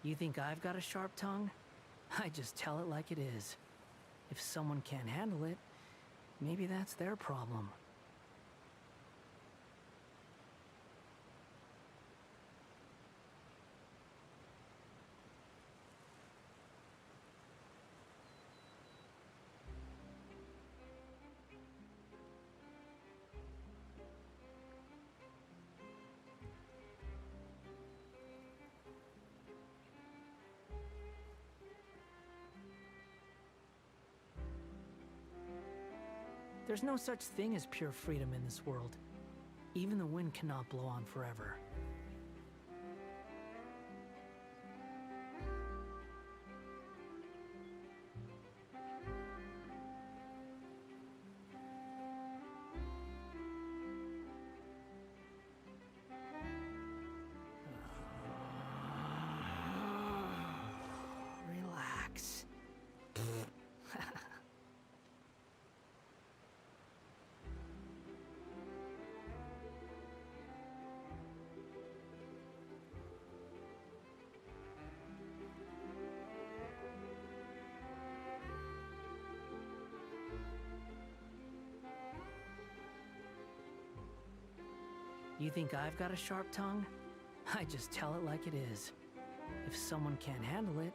You think I've got a sharp tongue? I just tell it like it is. If someone can't handle it, maybe that's their problem. There's no such thing as pure freedom in this world. Even the wind cannot blow on forever. Relax. You think I've got a sharp tongue? I just tell it like it is. If someone can't handle it,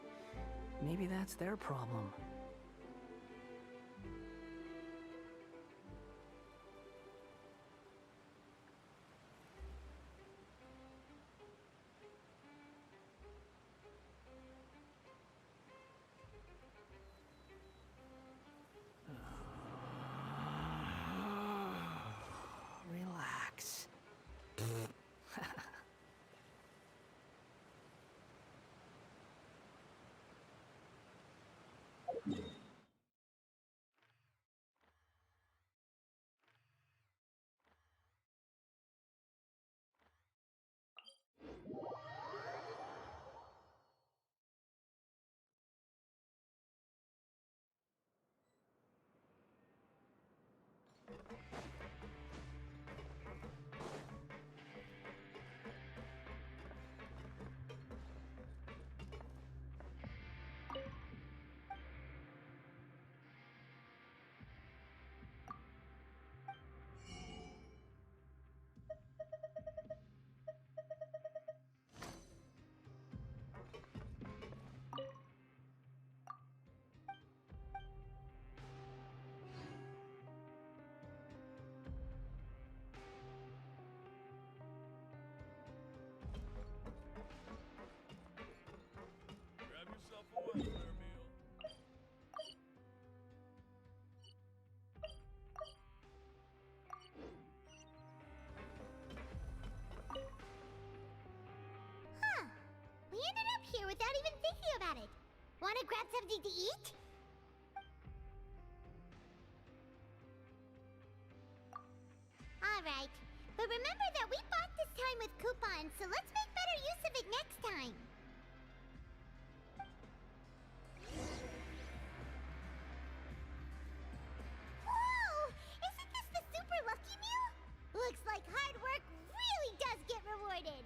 maybe that's their problem. Relax. Grab yourself a Western meal. Huh. We ended up here without even thinking about it. Wanna grab something to eat? Alright. But remember that we bought this time with coupons, so let's make better use of it next time. Whoa! Isn't this the super lucky meal? Looks like hard work really does get rewarded.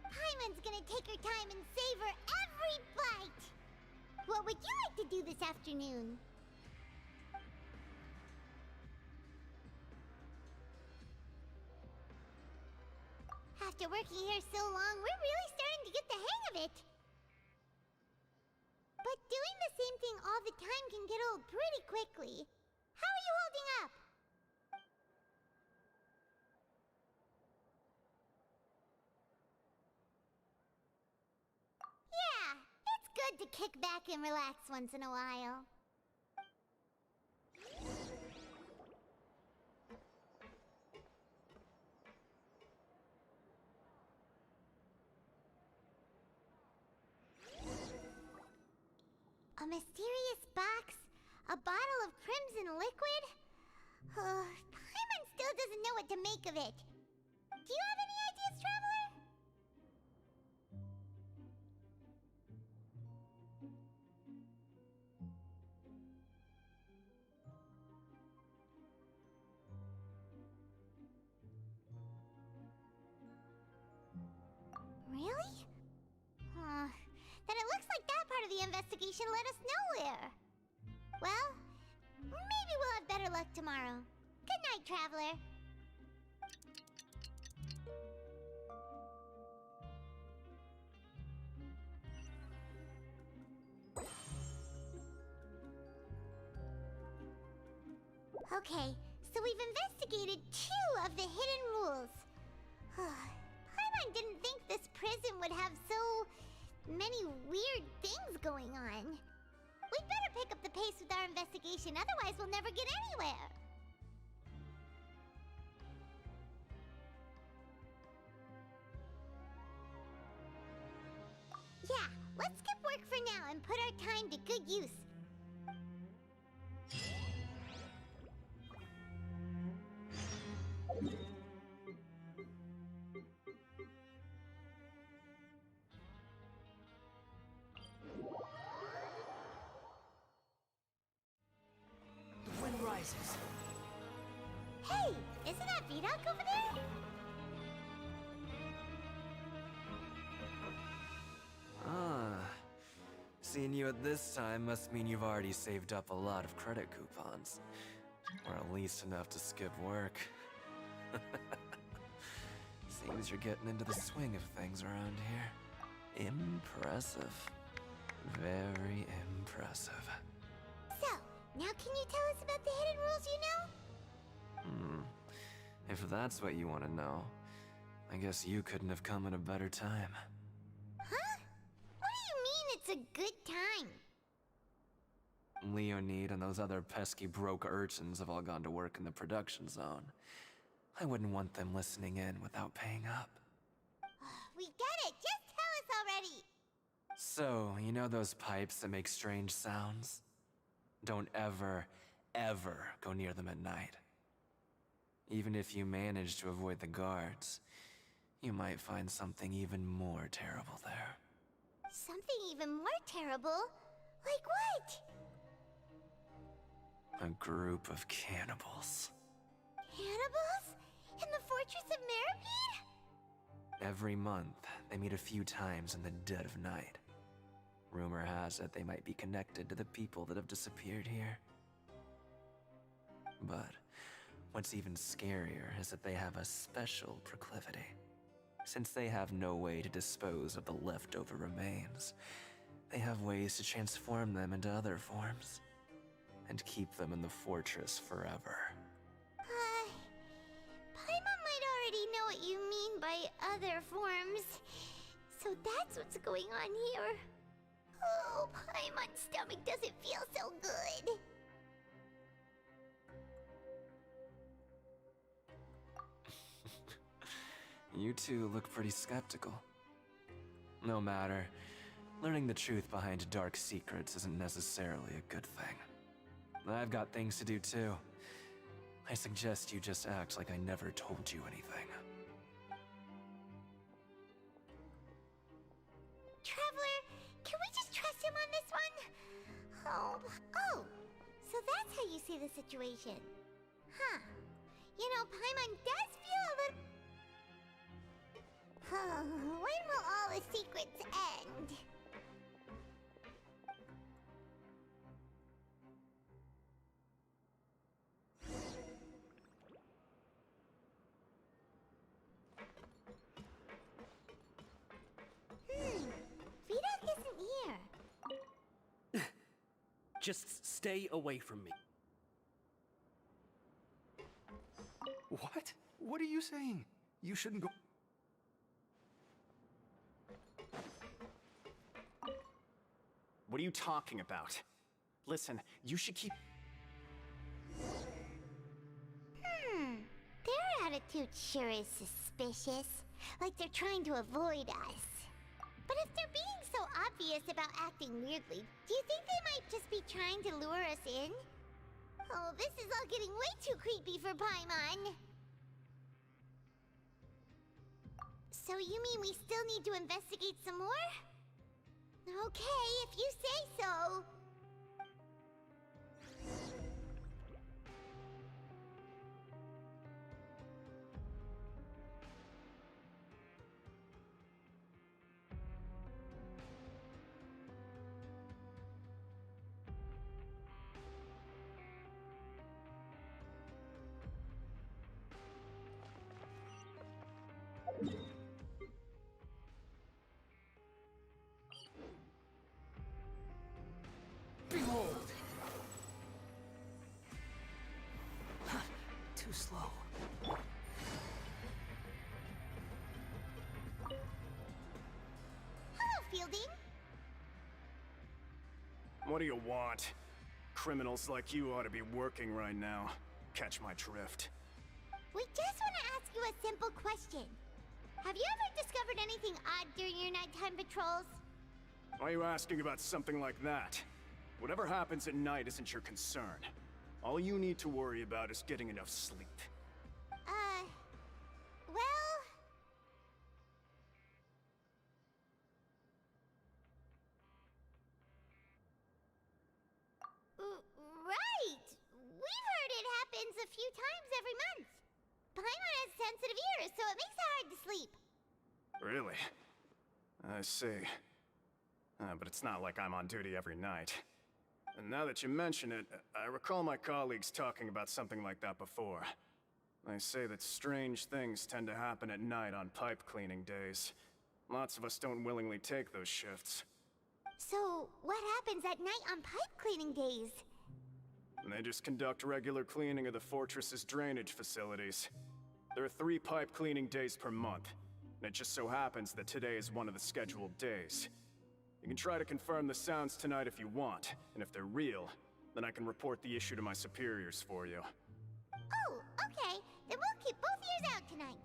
Paimon's gonna take her time and savor every bite. What would you like to do this afternoon? After working here so long, we're really starting to get the hang of it. But doing the same thing all the time can get old pretty quickly. How are you holding up? Yeah, it's good to kick back and relax once in a while. A mysterious box? A bottle of crimson liquid? Paimon still doesn't know what to make of it. Do you have any ideas, Traveler? Really? investigation led us nowhere. Well, maybe we'll have better luck tomorrow. Good night, Traveler. Okay, so we've investigated 2 of the hidden rules. Paimon didn't think this prison would have so many weird things going on. We'd better pick up the pace with our investigation, otherwise we'll never get anywhere. Yeah, let's skip work for now and put our time to good use. The wind rises. Hey, isn't that Vidoc over there? Seeing you at this time must mean you've already saved up a lot of credit coupons. Or at least enough to skip work. Seems you're getting into the swing of things around here. Impressive. Very impressive. So, now can you tell us about the hidden rules you know? If that's what you want to know, I guess you couldn't have come at a better time. Huh? What do you mean it's a good time? Leonid and those other pesky broke urchins have all gone to work in the production zone. I wouldn't want them listening in without paying up. We get it! Just tell us already! So, you know those pipes that make strange sounds? Don't ever, ever go near them at night. Even if you manage to avoid the guards, you might find something even more terrible there. Something even more terrible? Like what? A group of cannibals. Cannibals? In the Fortress of Meripede? Every month, they meet a few times in the dead of night. Rumor has it they might be connected to the people that have disappeared here. But what's even scarier is that they have a special proclivity. Since they have no way to dispose of the leftover remains, they have ways to transform them into other forms and keep them in the fortress forever. Paimon might already know what you mean by other forms. So that's what's going on here. Oh, Paimon's stomach doesn't feel so good. You two look pretty skeptical. No matter, learning the truth behind dark secrets isn't necessarily a good thing. I've got things to do too. I suggest you just act like I never told you anything. Traveler, can we just trust him on this one? Oh, so that's how you see the situation. Huh. You know, Paimon does feel a little... When will all the secrets end? Vidoc isn't here. Just stay away from me. What? What are you saying? You shouldn't go... What are you talking about? Listen, you should keep... Their attitude sure is suspicious. Like they're trying to avoid us. But if they're being so obvious about acting weirdly, do you think they might just be trying to lure us in? Oh, this is all getting way too creepy for Paimon. So you mean we still need to investigate some more? Okay, if you say so. too slow. Hello, Fielding. What do you want? Criminals like you ought to be working right now. Catch my drift. We just want to ask you a simple question. Have you ever discovered anything odd during your nighttime patrols? Why are you asking about something like that? Whatever happens at night isn't your concern. All you need to worry about is getting enough sleep. Well... Right! We've heard it happens a few times every month. Paimon has sensitive ears, so it makes it hard to sleep. Really? I see. But it's not like I'm on duty every night. And now that you mention it, I recall my colleagues talking about something like that before. They say that strange things tend to happen at night on pipe cleaning days. Lots of us don't willingly take those shifts. So, what happens at night on pipe cleaning days? They just conduct regular cleaning of the fortress's drainage facilities. There are 3 pipe cleaning days per month, and it just so happens that today is one of the scheduled days. You can try to confirm the sounds tonight if you want, and if they're real, then I can report the issue to my superiors for you. Oh, okay. Then we'll keep both ears out tonight.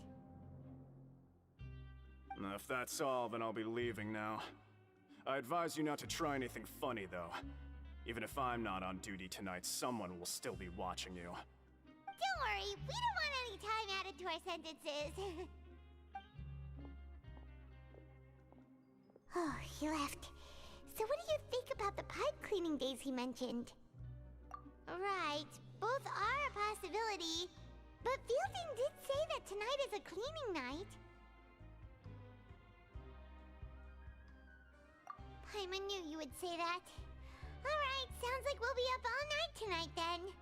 If that's all, then I'll be leaving now. I advise you not to try anything funny, though. Even if I'm not on duty tonight, someone will still be watching you. Don't worry, we don't want any time added to our sentences. Oh, he left. So what do you think about the pipe cleaning days he mentioned? Right, both are a possibility. But Fielding did say that tonight is a cleaning night. Paimon knew you would say that. Alright, sounds like we'll be up all night tonight then.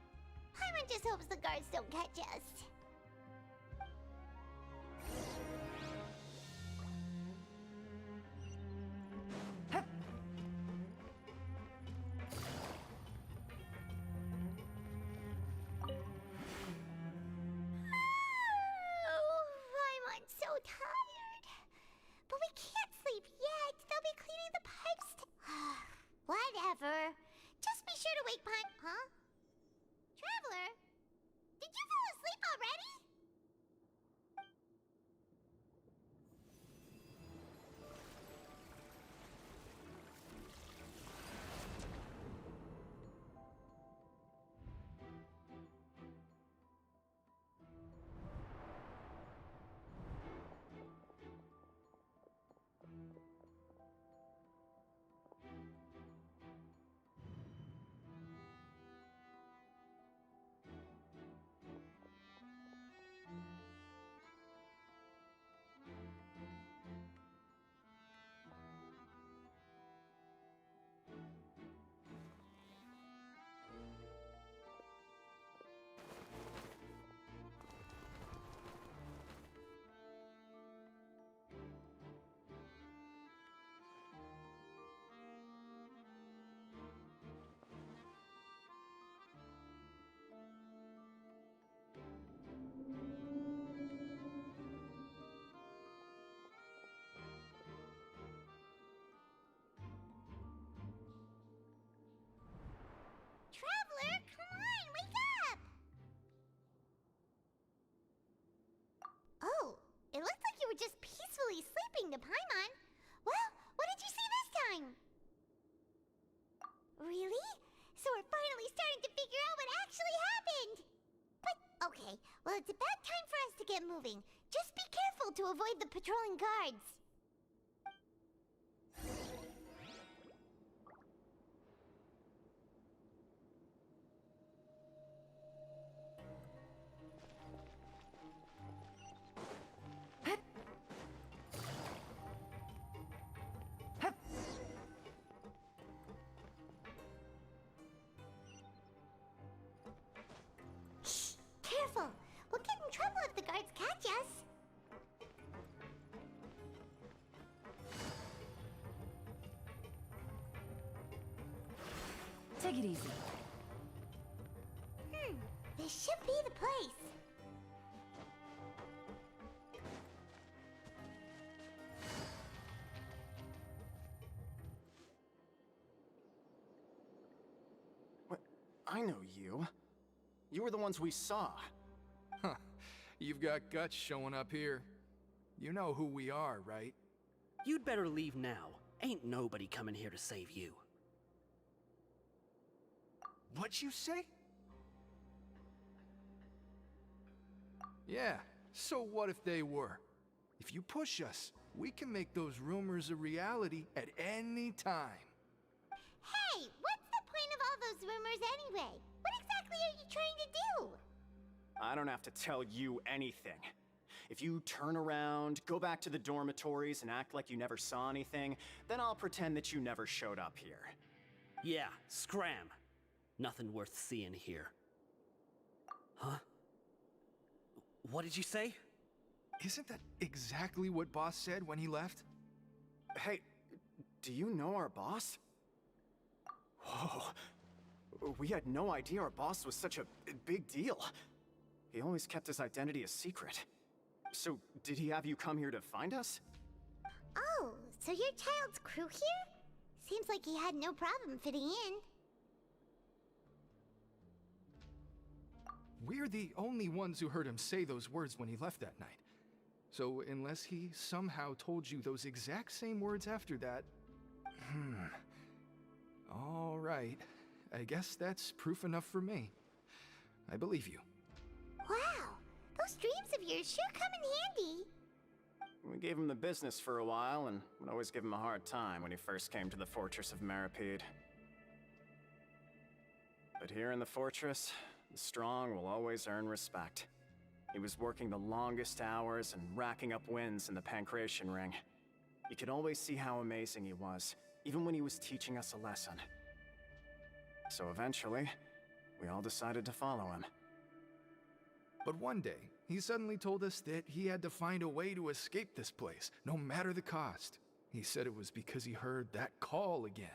Paimon just hopes the guards don't catch us. Oh, Paimon's so tired. But we can't sleep yet. They'll be cleaning the pipes. Whatever. Just be sure to wake Paimon. Huh? Traveler? Did you fall asleep already? Traveler, come on, wake up! Oh, it looked like you were just peacefully sleeping to Paimon. Well, what did you see this time? Really? So we're finally starting to figure out what actually happened! But, okay, well it's about time for us to get moving. Just be careful to avoid the patrolling guards. Careful! We'll get in trouble if the guards catch us. Take it easy. This should be the place. I know you. You were the ones we saw. Huh. You've got guts showing up here. You know who we are, right? You'd better leave now. Ain't nobody coming here to save you. What'd you say? Yeah, so what if they were? If you push us, we can make those rumors a reality at any time. Hey, what's the point of all those rumors anyway? What exactly are you trying to do? I don't have to tell you anything. If you turn around, go back to the dormitories, and act like you never saw anything, then I'll pretend that you never showed up here. Yeah, scram. Nothing worth seeing here. Huh? What did you say? Isn't that exactly what Boss said when he left? Hey, do you know our boss? Whoa. We had no idea our boss was such a big deal. He always kept his identity a secret. So, did he have you come here to find us? Oh, so your child's crew here? Seems like he had no problem fitting in. We're the only ones who heard him say those words when he left that night. So, unless he somehow told you those exact same words after that... All right. I guess that's proof enough for me. I believe you. Wow, those dreams of yours sure come in handy. We gave him the business for a while, and would always give him a hard time when he first came to the Fortress of Maripede. But here in the fortress, the strong will always earn respect. He was working the longest hours and racking up wins in the Pancration Ring. You could always see how amazing he was, even when he was teaching us a lesson. So eventually, we all decided to follow him. But one day, he suddenly told us that he had to find a way to escape this place, no matter the cost. He said it was because he heard that call again.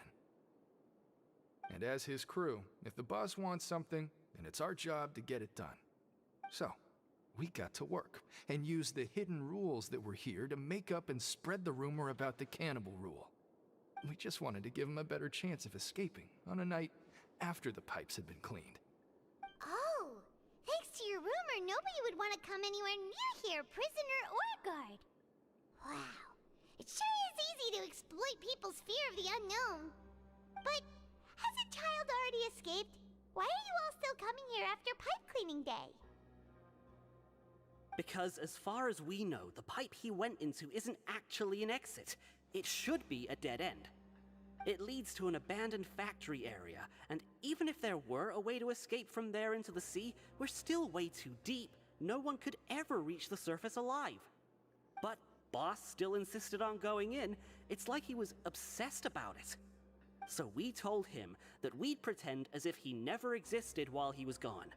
And as his crew, if the boss wants something, then it's our job to get it done. So, we got to work, and used the hidden rules that were here to make up and spread the rumor about the cannibal rule. We just wanted to give him a better chance of escaping on a night after the pipes had been cleaned. Oh, thanks to your rumor, nobody would want to come anywhere near here, prisoner or guard. Wow, it sure is easy to exploit people's fear of the unknown. But has a child already escaped? Why are you all still coming here after pipe cleaning day? Because as far as we know, the pipe he went into isn't actually an exit. It should be a dead end. It leads to an abandoned factory area, and even if there were a way to escape from there into the sea, we're still way too deep. No one could ever reach the surface alive. But Boss still insisted on going in. It's like he was obsessed about it. So we told him that we'd pretend as if he never existed while he was gone.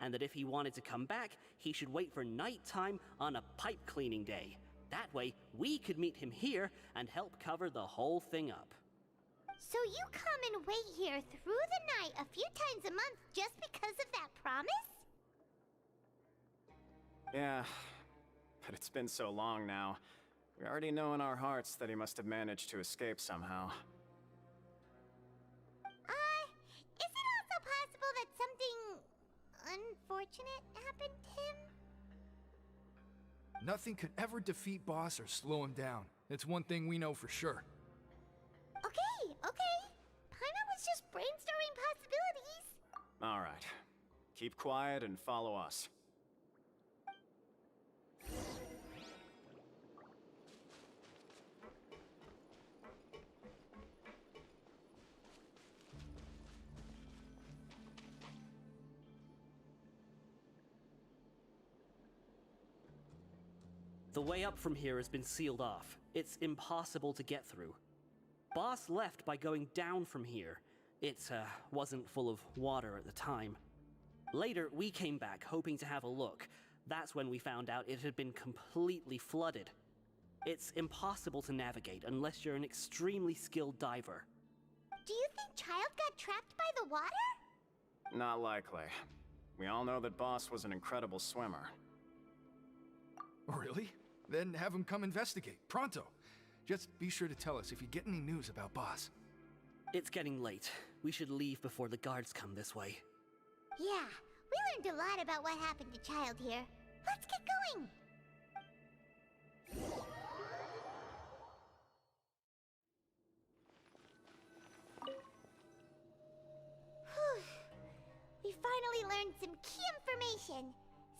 And that if he wanted to come back, he should wait for nighttime on a pipe cleaning day. That way, we could meet him here and help cover the whole thing up. So you come and wait here through the night a few times a month just because of that promise? Yeah, but it's been so long now. We already know in our hearts that he must have managed to escape somehow. Is it also possible that something unfortunate happened to him? Nothing could ever defeat Boss or slow him down. It's one thing we know for sure. Okay. Paimon was just brainstorming possibilities. All right. Keep quiet and follow us. The way up from here has been sealed off. It's impossible to get through. Boss left by going down from here. It wasn't full of water at the time. Later, we came back hoping to have a look. That's when we found out it had been completely flooded. It's impossible to navigate unless you're an extremely skilled diver. Do you think Child got trapped by the water? Not likely. We all know that Boss was an incredible swimmer. Really? Then have him come investigate, pronto. Just be sure to tell us if you get any news about Boss. It's getting late. We should leave before the guards come this way. Yeah, we learned a lot about what happened to Child here. Let's get going! Whew. We finally learned some key information.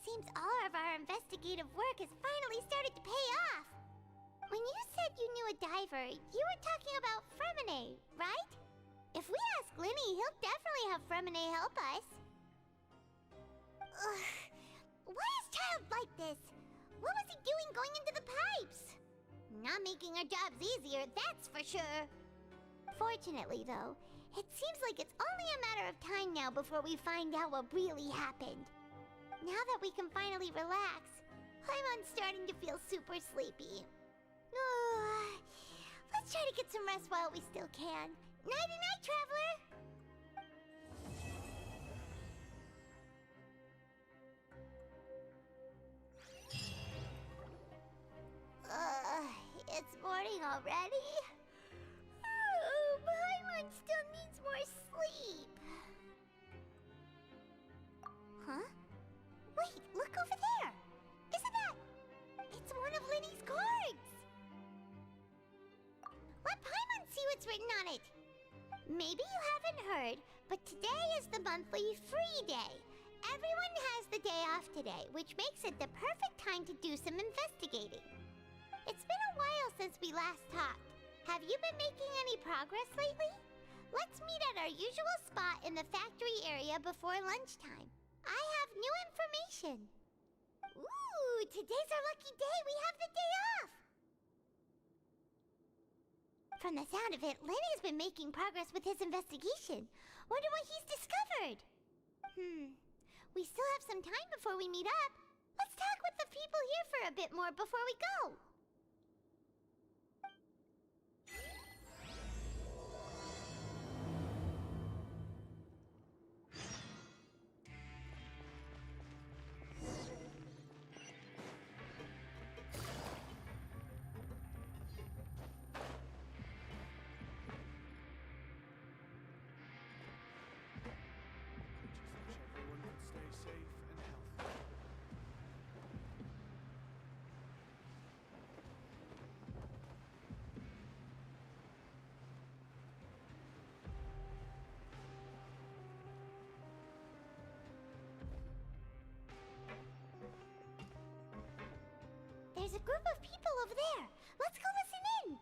Seems all of our investigative work has finally started to pay off. When you said you knew a diver, you were talking about Fremine, right? If we ask Linny, he'll definitely have Fremine help us. Ugh. Why is Child like this? What was he doing going into the pipes? Not making our jobs easier, that's for sure. Fortunately, though, it seems like it's only a matter of time now before we find out what really happened. Now that we can finally relax, I'm starting to feel super sleepy. Let's try to get some rest while we still can. Nighty-night, traveler! It's morning already? Paimon still needs more sleep. Huh? Wait, look over there! Isn't that... It's one of Linny's cards! Let Paimon see what's written on it. Maybe you haven't heard, but today is the monthly free day. Everyone has the day off today, which makes it the perfect time to do some investigating. It's been a while since we last talked. Have you been making any progress lately? Let's meet at our usual spot in the factory area before lunchtime. I have new information. Ooh, today's our lucky day. We have the day off. From the sound of it, Lenny's been making progress with his investigation. Wonder what he's discovered. We still have some time before we meet up. Let's talk with the people here for a bit more before we go. Everyone can stay safe and healthy. There's a group of people over there. Let's go listen in.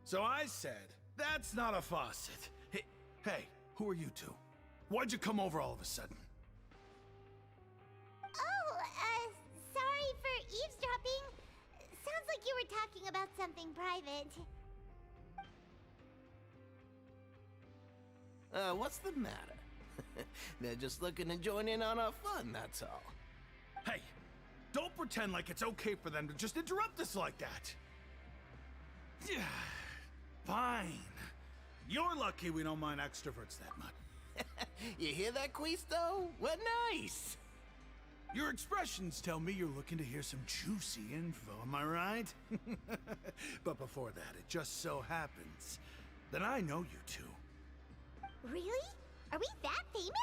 So I said, that's not a faucet. Hey, who are you two? Why'd you come over all of a sudden? Oh, sorry for eavesdropping. Sounds like you were talking about something private. What's the matter? They're just looking to join in on our fun, that's all. Hey, don't pretend like it's okay for them to just interrupt us like that. Fine. You're lucky we don't mind extroverts that much. You hear that, Quisto? What nice! Your expressions tell me you're looking to hear some juicy info, am I right? But before that, it just so happens that I know you two. Really? Are we that famous?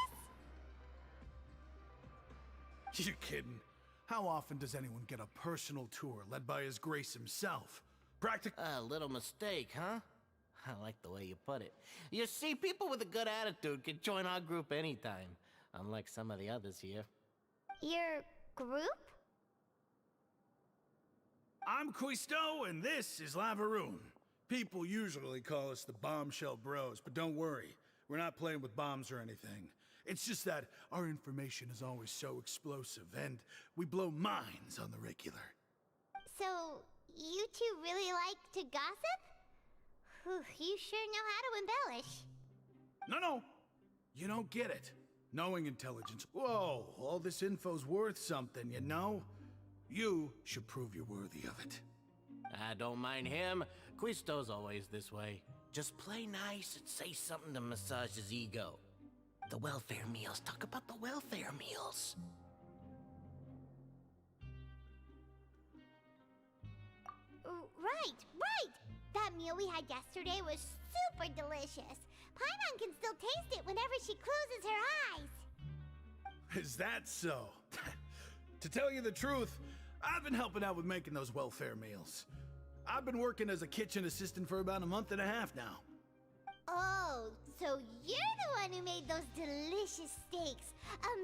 You're kidding. How often does anyone get a personal tour led by His Grace himself? A little mistake, huh? I like the way you put it. You see, people with a good attitude can join our group anytime, unlike some of the others here. Your group? I'm Quisto, and this is Lavaroon. People usually call us the Bombshell Bros, but don't worry. We're not playing with bombs or anything. It's just that our information is always so explosive, and we blow minds on the regular. So, you two really like to gossip? Whew, you sure know how to embellish. No. You don't get it. Knowing intelligence. Whoa, all this info's worth something, you know? You should prove you're worthy of it. I don't mind him. Quisto's always this way. Just play nice and say something to massage his ego. The welfare meals. Talk about the welfare meals. Right. That meal we had yesterday was super delicious. Paimon can still taste it whenever she closes her eyes. Is that so? To tell you the truth, I've been helping out with making those welfare meals. I've been working as a kitchen assistant for about a month and a half now. Oh, so you're the one who made those delicious steaks.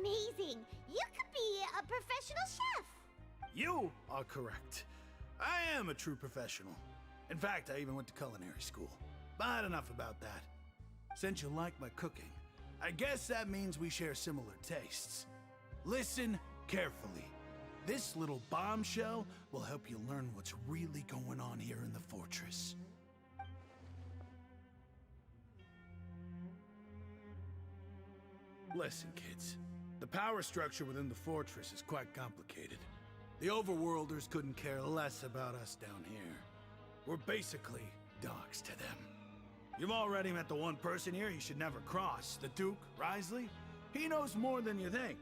Amazing. You could be a professional chef. You are correct. I am a true professional. In fact, I even went to culinary school. But enough about that. Since you like my cooking, I guess that means we share similar tastes. Listen carefully. This little bombshell will help you learn what's really going on here in the fortress. Listen, kids. The power structure within the fortress is quite complicated. The Overworlders couldn't care less about us down here. We're basically dogs to them. You've already met the one person here you should never cross, the Duke, Risley. He knows more than you think.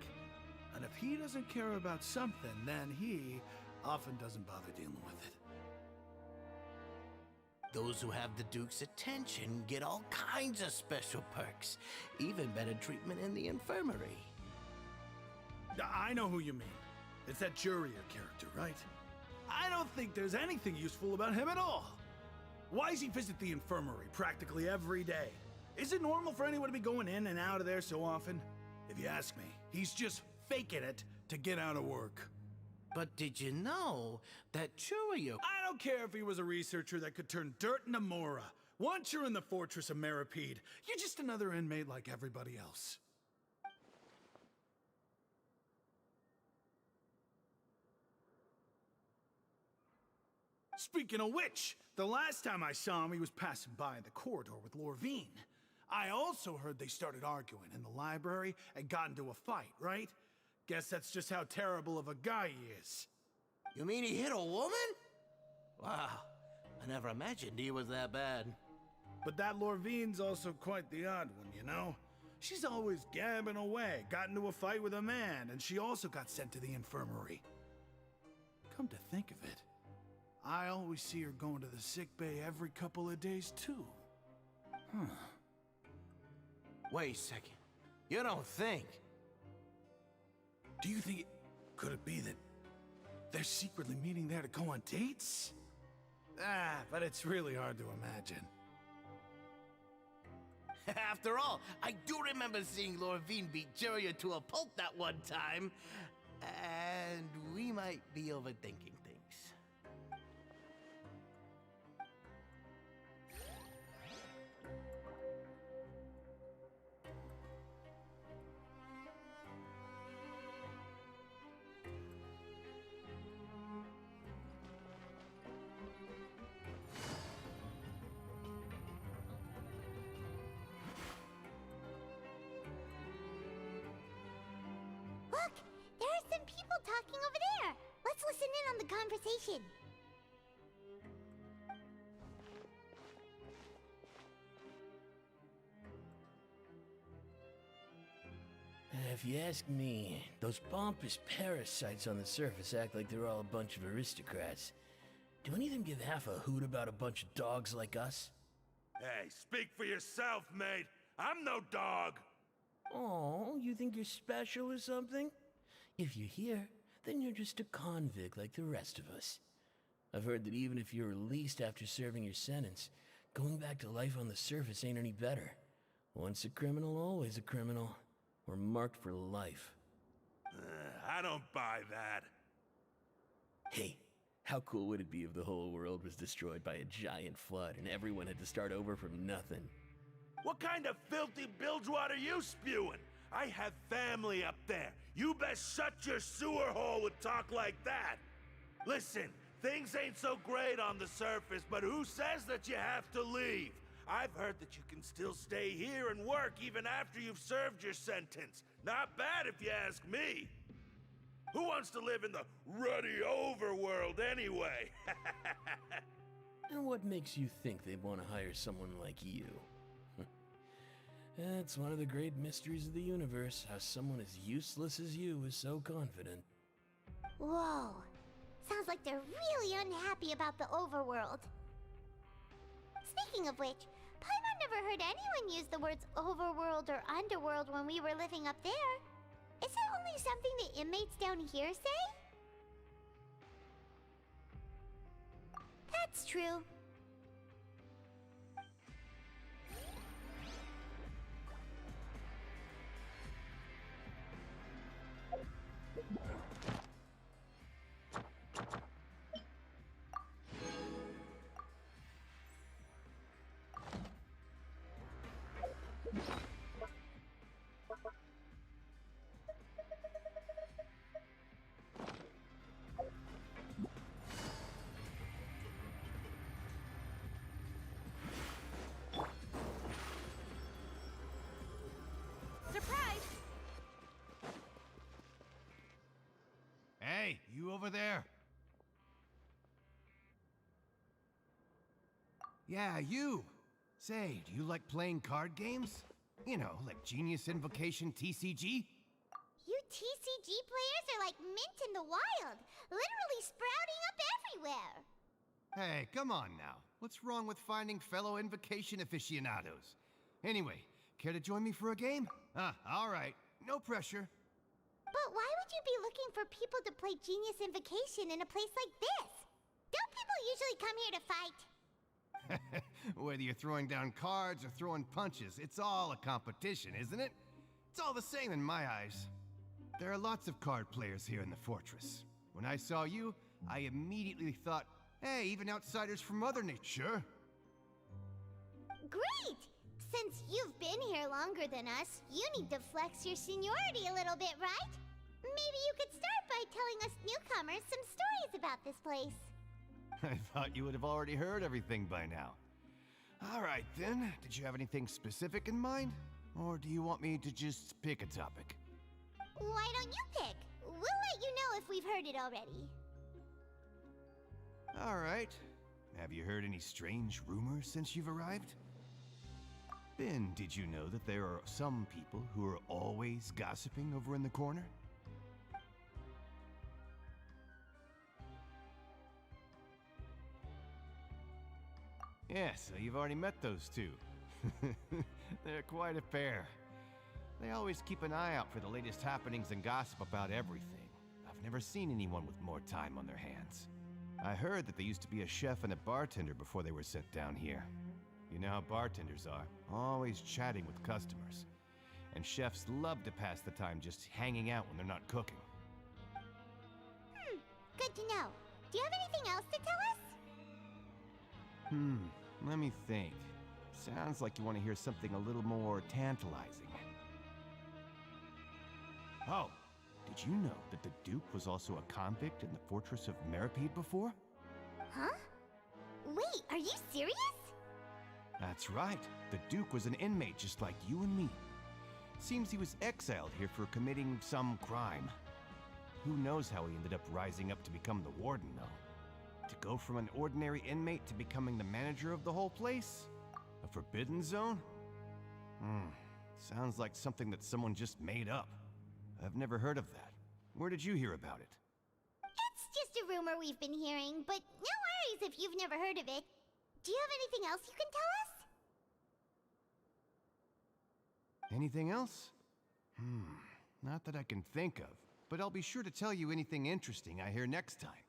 And if he doesn't care about something, then he often doesn't bother dealing with it. Those who have the Duke's attention get all kinds of special perks, even better treatment in the infirmary. I know who you mean. It's that Jurier character, right? I don't think there's anything useful about him at all. Why does he visit the infirmary practically every day? Is it normal for anyone to be going in and out of there so often? If you ask me, he's just faking it to get out of work. But did you know that Churio... I don't care if he was a researcher that could turn dirt into Mora. Once you're in the fortress of Meripede, you're just another inmate like everybody else. Speaking of which, the last time I saw him, he was passing by in the corridor with Lorvine. I also heard they started arguing in the library and got into a fight, right? Guess that's just how terrible of a guy he is. You mean he hit a woman? Wow, I never imagined he was that bad. But that Lorvine's also quite the odd one, you know? She's always gabbing away, got into a fight with a man, and she also got sent to the infirmary. Come to think of it, I always see her going to the sick bay every couple of days, too. Huh. Wait a second. You don't think... Do you think could it be that they're secretly meeting there to go on dates? But it's really hard to imagine. After all, I do remember seeing Lorvine beat Juria to a pulp that one time. And we might be overthinking things. Look, there are some people talking over there. Let's listen in on the conversation. If you ask me, those pompous parasites on the surface act like they're all a bunch of aristocrats. Do any of them give half a hoot about a bunch of dogs like us? Hey, speak for yourself, mate. I'm no dog. Oh, you think you're special or something? If you're here, then you're just a convict like the rest of us. I've heard that even if you're released after serving your sentence, going back to life on the surface ain't any better. Once a criminal, always a criminal. We're marked for life. I don't buy that. Hey, how cool would it be if the whole world was destroyed by a giant flood and everyone had to start over from nothing? What kind of filthy bilgewater are you spewing? I have family up there. You best shut your sewer hole with talk like that. Listen, things ain't so great on the surface, but who says that you have to leave? I've heard that you can still stay here and work even after you've served your sentence. Not bad if you ask me. Who wants to live in the ruddy overworld anyway? And what makes you think they'd want to hire someone like you? That's one of the great mysteries of the universe, how someone as useless as you is so confident. Whoa. Sounds like they're really unhappy about the overworld. Speaking of which, Paimon never heard anyone use the words overworld or underworld when we were living up there. Is it only something the inmates down here say? That's true. Surprise! Hey, you over there? Yeah, you! Say, do you like playing card games? You know, like Genius Invocation TCG? You TCG players are like mint in the wild, literally sprouting up everywhere. Hey, come on now. What's wrong with finding fellow Invocation aficionados? Anyway, care to join me for a game? Alright. No pressure. But why would you be looking for people to play Genius Invocation in a place like this? Don't people usually come here to fight? Whether you're throwing down cards or throwing punches, it's all a competition, isn't it? It's all the same in my eyes. There are lots of card players here in the fortress. When I saw you, I immediately thought, hey, even outsiders from other nature. Great! Since you've been here longer than us, you need to flex your seniority a little bit, right? Maybe you could start by telling us newcomers some stories about this place. I thought you would have already heard everything by now. All right, then. Did you have anything specific in mind? Or do you want me to just pick a topic? Why don't you pick? We'll let you know if we've heard it already. All right. Have you heard any strange rumors since you've arrived? Ben, did you know that there are some people who are always gossiping over in the corner? Yeah, so you've already met those two. They're quite a pair. They always keep an eye out for the latest happenings and gossip about everything. I've never seen anyone with more time on their hands. I heard that they used to be a chef and a bartender before they were sent down here. You know how bartenders are, always chatting with customers. And chefs love to pass the time just hanging out when they're not cooking. Good to know. Do you have anything else to tell us? Let me think. Sounds like you want to hear something a little more tantalizing. Oh, did you know that the Duke was also a convict in the fortress of Meripede before? Huh? Wait, are you serious? That's right. The Duke was an inmate just like you and me. Seems he was exiled here for committing some crime. Who knows how he ended up rising up to become the warden, though? To go from an ordinary inmate to becoming the manager of the whole place? A forbidden zone? Sounds like something that someone just made up. I've never heard of that. Where did you hear about it? It's just a rumor we've been hearing, but no worries if you've never heard of it. Do you have anything else you can tell us? Anything else? Not that I can think of, but I'll be sure to tell you anything interesting I hear next time.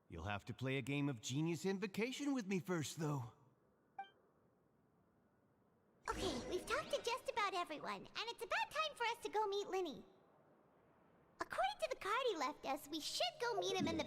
You'll have to play a game of Genius Invocation with me first, though. Okay, we've talked to just about everyone, and it's about time for us to go meet Linny. According to the card he left us, we should go meet him in the...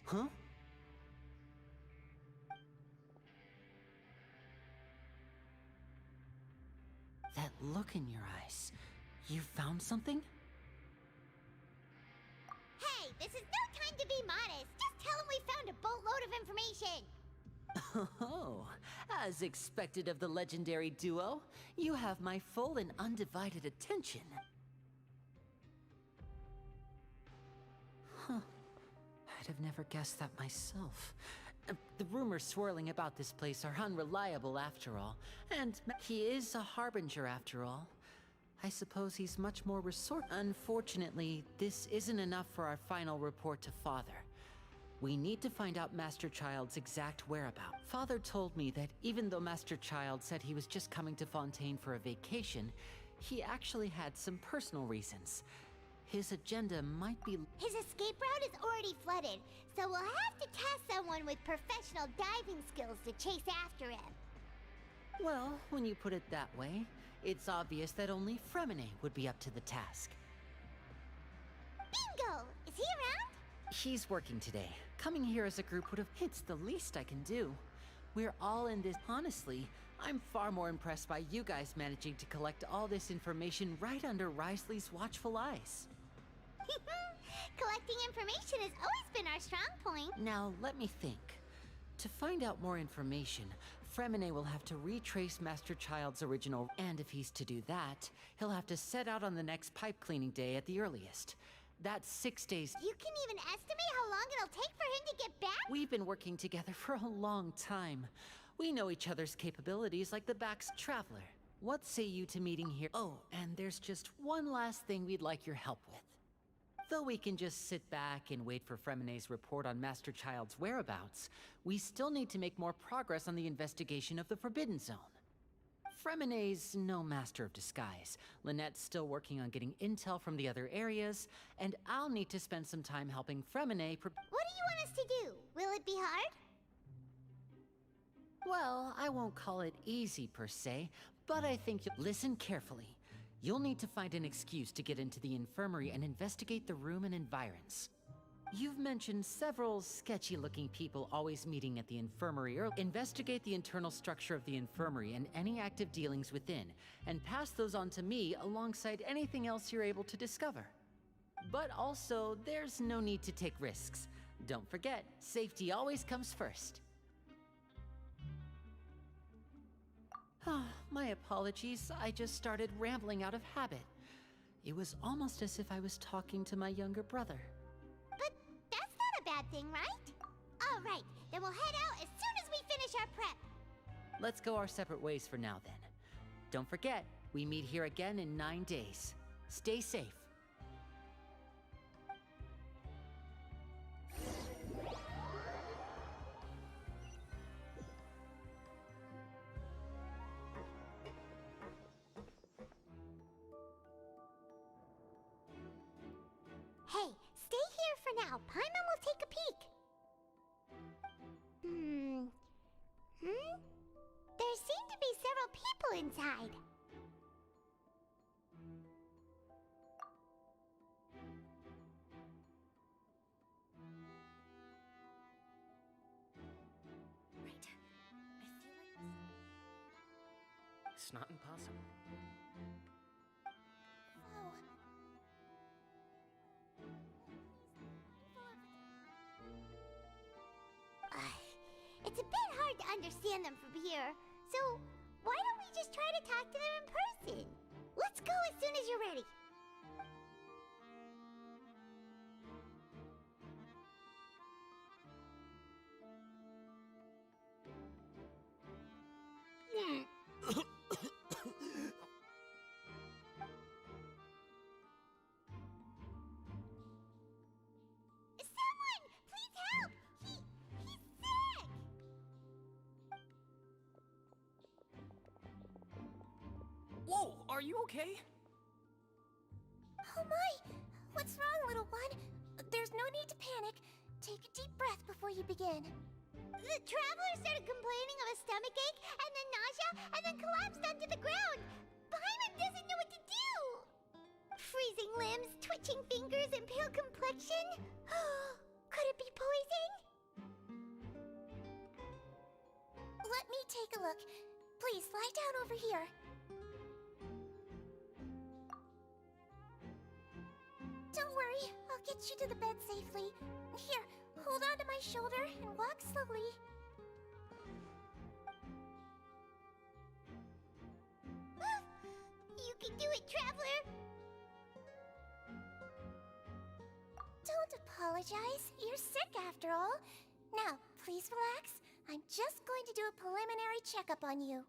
Huh? That look in your eyes. You found something? Hey, this is no time to be modest. Just tell him we found a boatload of information. Oh, as expected of the legendary duo, you have my full and undivided attention. Huh. I'd have never guessed that myself. The rumors swirling about this place are unreliable after all, and he is a harbinger after all. I suppose he's much more Unfortunately, this isn't enough for our final report to Father. We need to find out Master Child's exact whereabouts. Father told me that even though Master Child said he was just coming to Fontaine for a vacation, he actually had some personal reasons. His agenda might be... His escape route is already flooded, so we'll have to task someone with professional diving skills to chase after him. Well, when you put it that way, it's obvious that only Fremine would be up to the task. Bingo! Is he around? He's working today. Coming here as a group would have... It's the least I can do. We're all in this... Honestly, I'm far more impressed by you guys managing to collect all this information right under Risley's watchful eyes. Collecting information has always been our strong point. Now, let me think. To find out more information, Fremine will have to retrace Master Child's original... And if he's to do that, he'll have to set out on the next pipe cleaning day at the earliest. That's 6 days. You can even estimate how long it'll take for him to get back? We've been working together for a long time. We know each other's capabilities like the back's traveler. What say you to meeting here? Oh, and there's just one last thing we'd like your help with. Though we can just sit back and wait for Fremine's report on Master Child's whereabouts, we still need to make more progress on the investigation of the Forbidden Zone. Fremine's no master of disguise. Lynette's still working on getting intel from the other areas, and I'll need to spend some time helping Fremine What do you want us to do? Will it be hard? Well, I won't call it easy per se, but I think you'll listen carefully. You'll need to find an excuse to get into the infirmary and investigate the room and environs. You've mentioned several sketchy-looking people always meeting at the infirmary. Investigate the internal structure of the infirmary and any active dealings within, and pass those on to me alongside anything else you're able to discover. But also, there's no need to take risks. Don't forget, safety always comes first. My apologies, I just started rambling out of habit. It was almost as if I was talking to my younger brother. But that's not a bad thing, right? All right, then we'll head out as soon as we finish our prep. Let's go our separate ways for now then. Don't forget, we meet here again in 9 days. Stay safe. Hey, stay here for now. Paimon will take a peek. There seem to be several people inside. Right. I feel like it's not impossible. It's a bit hard to understand them from here, so why don't we just try to talk to them in person? Let's go as soon as you're ready. Someone, please help! He's sick! Whoa, are you okay? Oh my! What's wrong, little one? There's no need to panic. Take a deep breath before you begin. The traveler started complaining of a stomachache, and then nausea, and then collapsed onto the ground. Paimon doesn't know what to do! blazing limbs, twitching fingers, and pale complexion? Could it be poison? Let me take a look. Please, lie down over here. Don't worry, I'll get you to the bed safely. Here, hold on to my shoulder and walk slowly. You can do it, Traveler! Don't apologize. You're sick after all. Now, please relax. I'm just going to do a preliminary checkup on you.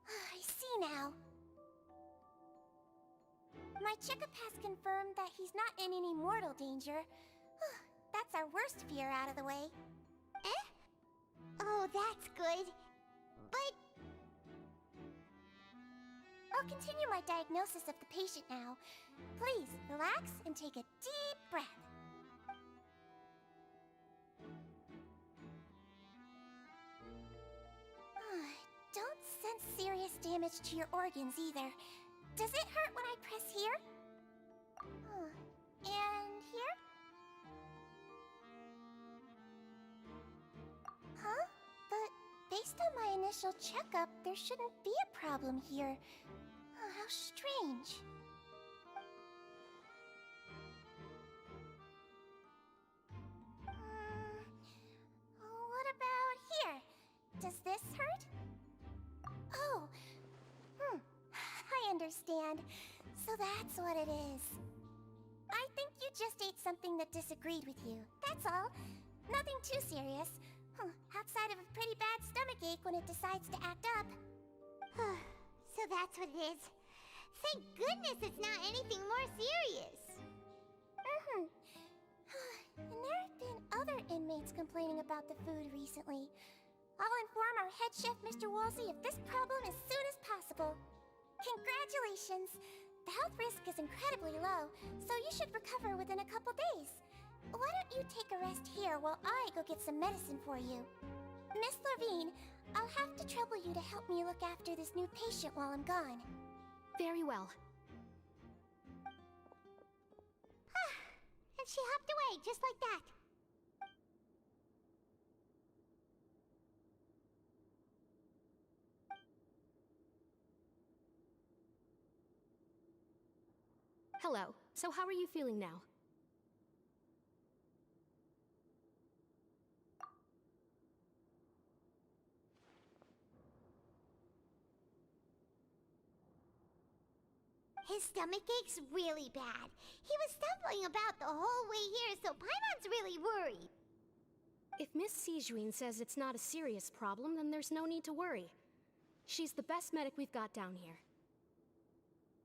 I see now. My checkup has confirmed that he's not in any mortal danger. That's our worst fear out of the way. Eh? Oh, that's good. But... I'll continue my diagnosis of the patient now. Please, relax and take a deep breath. Don't sense serious damage to your organs either. Does it hurt when I press here? And here? Huh? But based on my initial checkup, there shouldn't be a problem here. How strange. What about here? Does this hurt? Oh. I understand. So that's what it is. I think you just ate something that disagreed with you. That's all. Nothing too serious. Outside of a pretty bad stomachache when it decides to act up. So that's what it is. Thank goodness it's not anything more serious. And there have been other inmates complaining about the food recently. I'll inform our head chef, Mr. Wolsey, of this problem as soon as possible. Congratulations! The health risk is incredibly low, so you should recover within a couple days. Why don't you take a rest here while I go get some medicine for you? Miss Levine, I'll have to trouble you to help me look after this new patient while I'm gone. Very well. And she hopped away just like that. Hello. So how are you feeling now? His stomach ache's really bad. He was stumbling about the whole way here, so Paimon's really worried. If Miss Sijuin says it's not a serious problem, then there's no need to worry. She's the best medic we've got down here.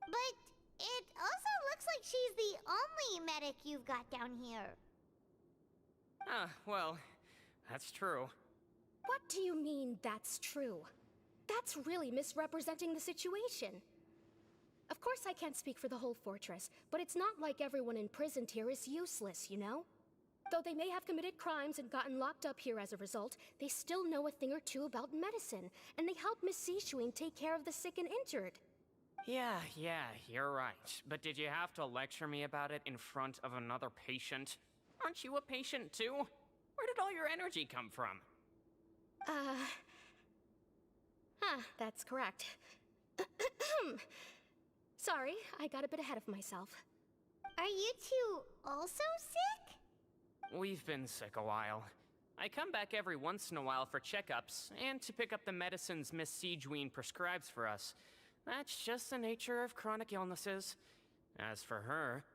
But it also looks like she's the only medic you've got down here. Well, that's true. What do you mean, that's true? That's really misrepresenting the situation. Of course I can't speak for the whole fortress, but it's not like everyone imprisoned here is useless, you know? Though they may have committed crimes and gotten locked up here as a result, they still know a thing or two about medicine, and they help Miss Sijuin take care of the sick and injured. Yeah, you're right. But did you have to lecture me about it in front of another patient? Aren't you a patient too? Where did all your energy come from? That's correct. Sorry, I got a bit ahead of myself. Are you two also sick? We've been sick a while. I come back every once in a while for checkups, and to pick up the medicines Miss Sijuin prescribes for us. That's just the nature of chronic illnesses. As for her...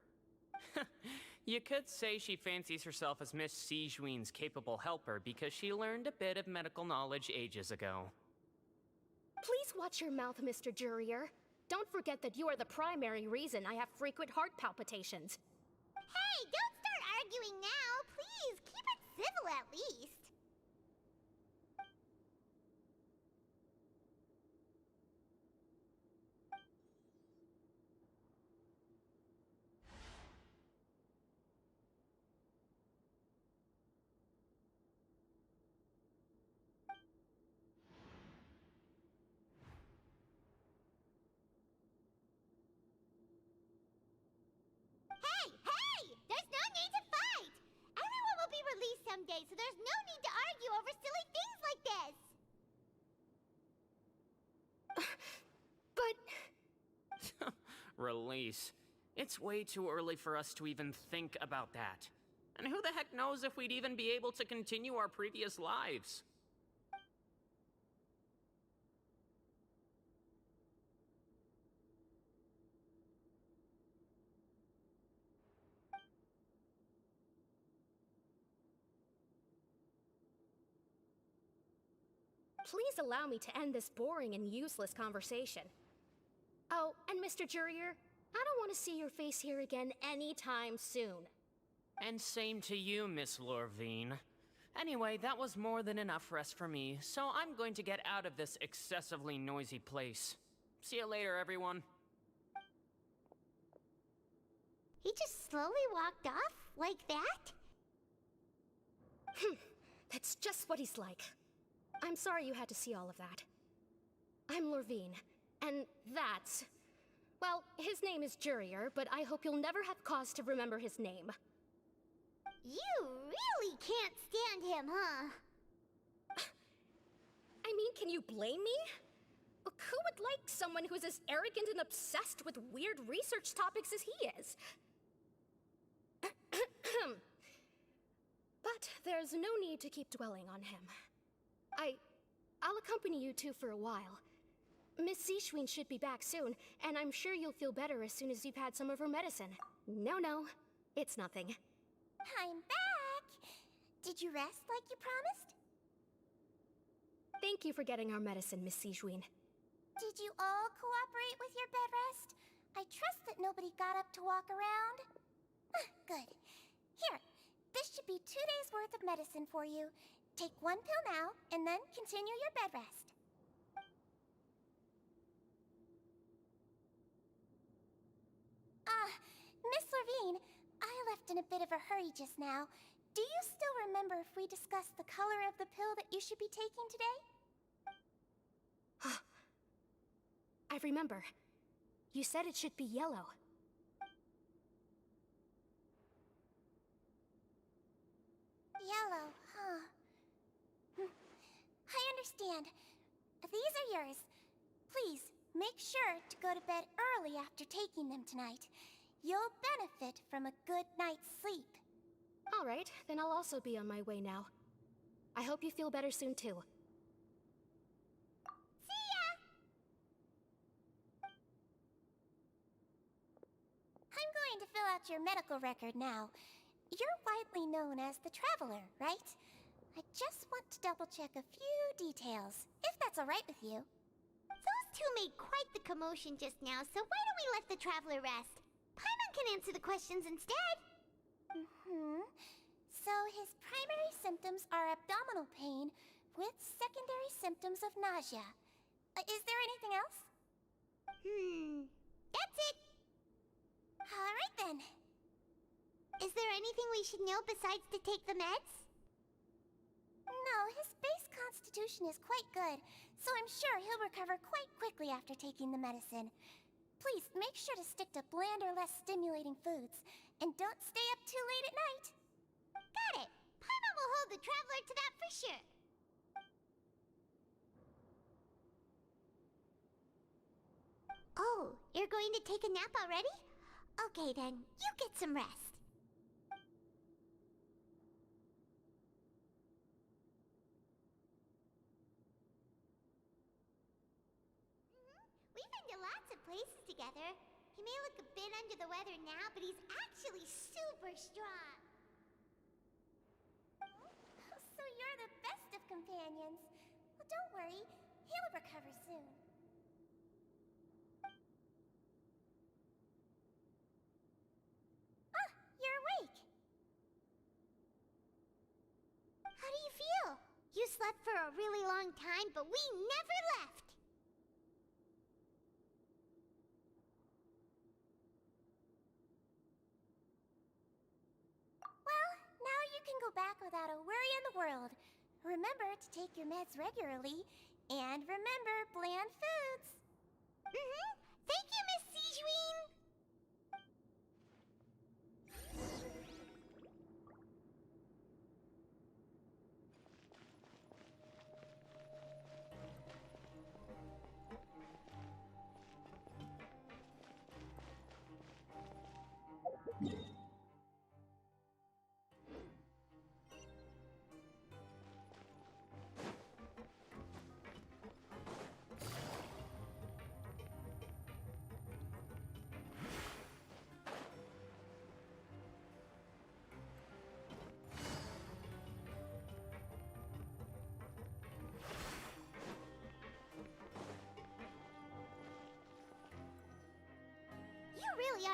you could say she fancies herself as Miss Sijuin's capable helper because she learned a bit of medical knowledge ages ago. Please watch your mouth, Mr. Jurier. Don't forget that you are the primary reason I have frequent heart palpitations. Hey, don't start arguing now! Please, keep it civil at least! Hey! Hey! There's no need to fight! Everyone will be released someday, so there's no need to argue over silly things like this! But... Release. It's way too early for us to even think about that. And who the heck knows if we'd even be able to continue our previous lives? Please allow me to end this boring and useless conversation. Oh, and Mr. Jurier, I don't want to see your face here again anytime soon. And same to you, Miss Lorvine. Anyway, that was more than enough rest for me, so I'm going to get out of this excessively noisy place. See you later, everyone. He just slowly walked off like that? That's just what he's like. I'm sorry you had to see all of that. I'm Lorvine, and that's... Well, his name is Jurier, but I hope you'll never have cause to remember his name. You really can't stand him, huh? I mean, can you blame me? Who would like someone who's as arrogant and obsessed with weird research topics as he is? But there's no need to keep dwelling on him. I'll accompany you two for a while. Miss Seashween should be back soon, and I'm sure you'll feel better as soon as you've had some of her medicine. No, it's nothing. I'm back! Did you rest like you promised? Thank you for getting our medicine, Miss Seashween. Did you all cooperate with your bed rest? I trust that nobody got up to walk around. Good. Here, this should be 2 days' worth of medicine for you. Take 1 pill now, and then continue your bed rest. Miss Lorvine, I left in a bit of a hurry just now. Do you still remember if we discussed the color of the pill that you should be taking today? I remember. You said it should be yellow. Yellow, huh? I understand. These are yours. Please, make sure to go to bed early after taking them tonight. You'll benefit from a good night's sleep. All right, then I'll also be on my way now. I hope you feel better soon, too. See ya! I'm going to fill out your medical record now. You're widely known as the Traveler, right? I just want to double-check a few details, if that's all right with you. Those two made quite the commotion just now, so why don't we let the Traveler rest? Paimon can answer the questions instead. So his primary symptoms are abdominal pain with secondary symptoms of nausea. Is there anything else? That's it. All right then. Is there anything we should know besides to take the meds? No, his base constitution is quite good, so I'm sure he'll recover quite quickly after taking the medicine. Please, make sure to stick to bland or less stimulating foods, and don't stay up too late at night. Got it! Paimon will hold the Traveler to that for sure. Oh, you're going to take a nap already? Okay then, you get some rest. We've been to lots of places together. He may look a bit under the weather now, but he's actually super strong. So you're the best of companions. Well, don't worry. He'll recover soon. Ah, you're awake. How do you feel? You slept for a really long time, but we never left. Go back without a worry in the world. Remember to take your meds regularly, and remember bland foods. Thank you, Miss Seashween.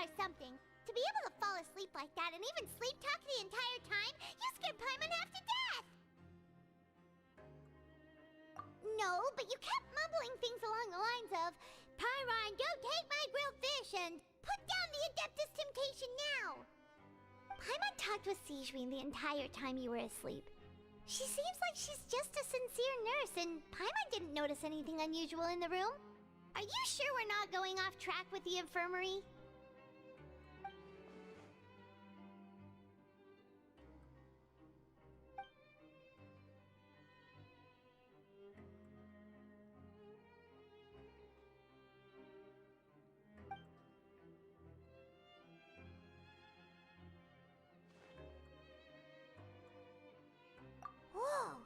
are something. To be able to fall asleep like that and even sleep talk the entire time, you scared Paimon half to death! No, but you kept mumbling things along the lines of, Pyron, don't take my grilled fish, and put down the Adeptus Temptation now! Paimon talked with Sigewinne the entire time you were asleep. She seems like she's just a sincere nurse, and Paimon didn't notice anything unusual in the room. Are you sure we're not going off track with the infirmary? Whoa!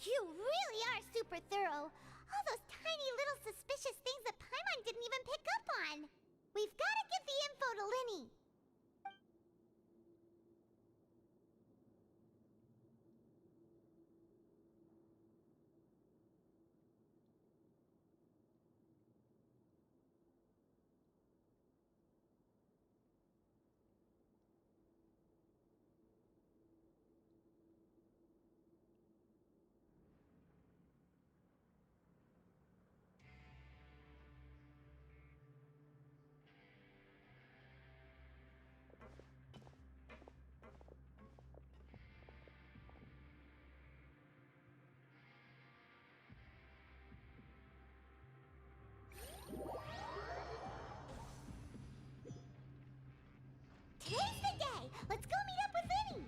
You really are super thorough! All those tiny little suspicious things that Paimon didn't even pick up on! We've gotta give the info to Linny! Today's the day! Let's go meet up with Linny!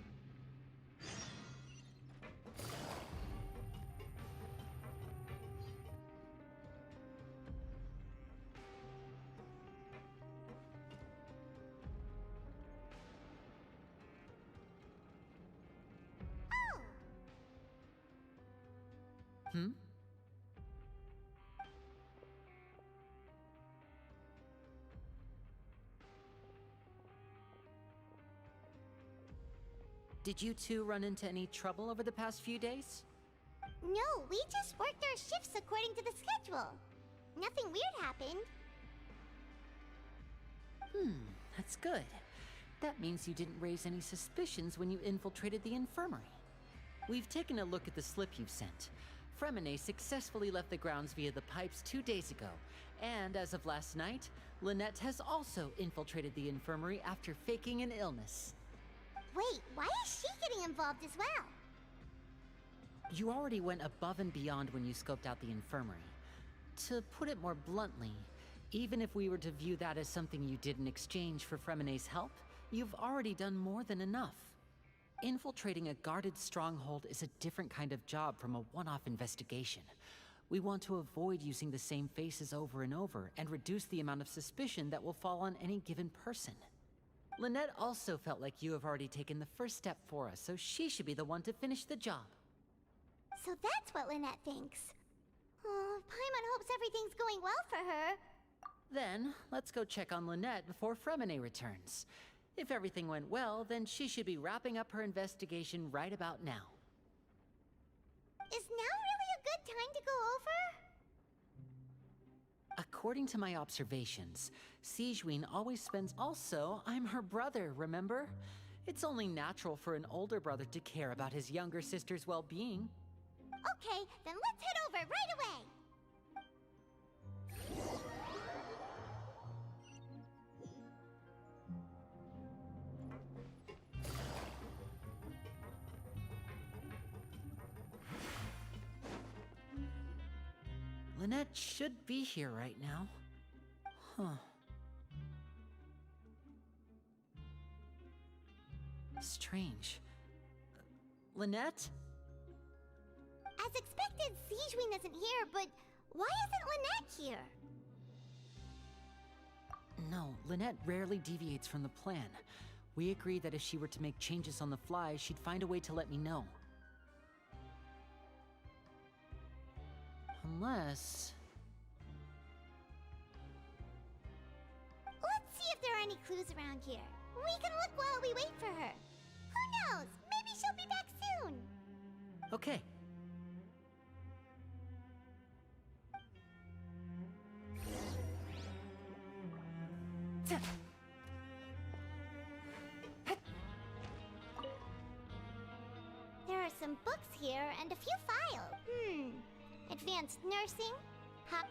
Oh! Hmm? Did you two run into any trouble over the past few days? No, we just worked our shifts according to the schedule. Nothing weird happened. That's good. That means you didn't raise any suspicions when you infiltrated the infirmary. We've taken a look at the slip you've sent. Fremine successfully left the grounds via the pipes 2 days ago, and as of last night, Lynette has also infiltrated the infirmary after faking an illness. Wait, why is she getting involved as well? You already went above and beyond when you scoped out the infirmary. To put it more bluntly, even if we were to view that as something you did in exchange for Fremine's help, you've already done more than enough. Infiltrating a guarded stronghold is a different kind of job from a one-off investigation. We want to avoid using the same faces over and over and reduce the amount of suspicion that will fall on any given person. Lynette also felt like you have already taken the first step for us, so she should be the one to finish the job. So that's what Lynette thinks. Oh, Paimon hopes everything's going well for her. Then, let's go check on Lynette before Fremine returns. If everything went well, then she should be wrapping up her investigation right about now. Is now really a good time to go over? According to my observations, Sigewinne always spends... Also, I'm her brother, remember? It's only natural for an older brother to care about his younger sister's well-being. Okay, then let's head over right away! Lynette should be here right now. Huh. Strange. Lynette? As expected, Sigewinne isn't here, but why isn't Lynette here? No, Lynette rarely deviates from the plan. We agreed that if she were to make changes on the fly, she'd find a way to let me know. Unless... Let's see if there are any clues around here. We can look while we wait for her. Who knows? Maybe she'll be back soon. Okay. some books here and a few files. Advanced nursing?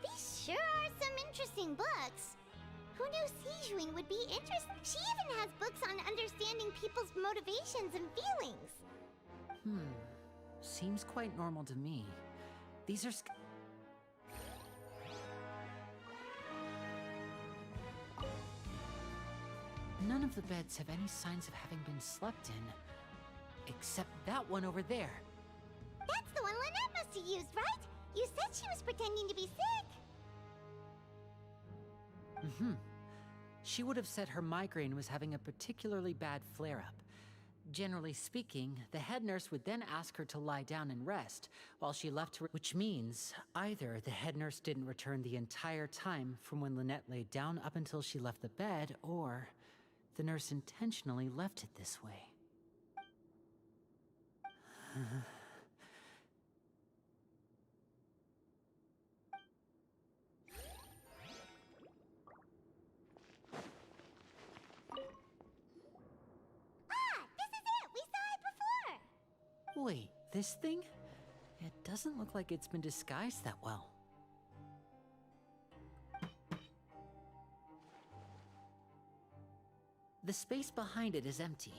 These sure are some interesting books. Who knew Sijwin would be interested? She even has books on understanding people's motivations and feelings. Seems quite normal to me. These are none of the beds have any signs of having been slept in. Except that one over there. That's the one Lynette must have used, right? You said she was pretending to be sick. She would have said her migraine was having a particularly bad flare-up. Generally speaking, the head nurse would then ask her to lie down and rest, while she left her, which means either the head nurse didn't return the entire time from when Lynette laid down up until she left the bed, or the nurse intentionally left it this way. Wait, this thing? It doesn't look like it's been disguised that well. The space behind it is empty.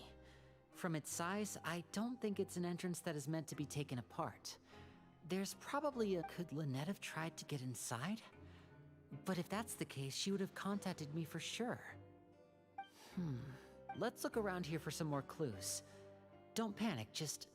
From its size, I don't think it's an entrance that is meant to be taken apart. There's probably a... Could Lynette have tried to get inside? But if that's the case, she would have contacted me for sure. Let's look around here for some more clues. Don't panic, just...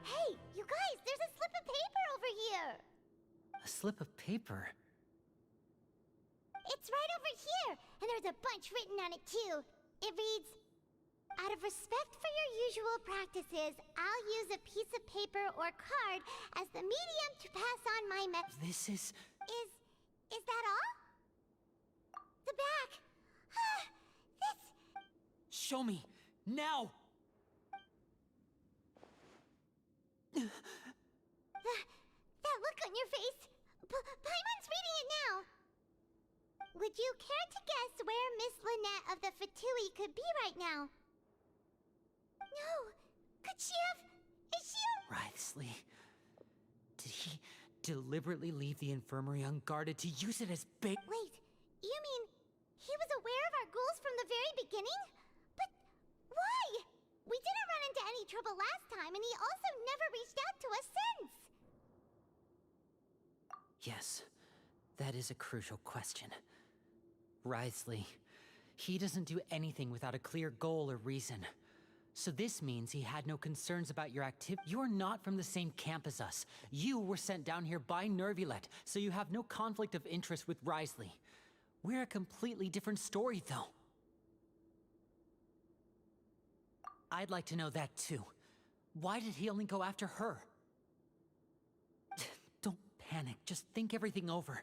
Hey, you guys, there's a slip of paper over here! A slip of paper? It's right over here, and there's a bunch written on it too. It reads, "Out of respect for your usual practices, I'll use a piece of paper or card as the medium to pass on my message." This is... Is that all? The back. This... Show me! Now! That look on your face. Paimon's reading it now. Would you care to guess where Miss Lynette of the Fatui could be right now? No. Could she have... Is she... Wriothesley. Did he deliberately leave the infirmary unguarded to use it as bait? Wait, you mean he was aware of our goals from the very beginning? But why? We didn't run into any trouble last time, and he also never reached out to us since. Yes, that is a crucial question. Wriothesley, he doesn't do anything without a clear goal or reason. So this means he had no concerns about your activity. You're not from the same camp as us. You were sent down here by Nervulet, so you have no conflict of interest with Wriothesley. We're a completely different story, though. I'd like to know that, too. Why did he only go after her? Don't panic. Just think everything over.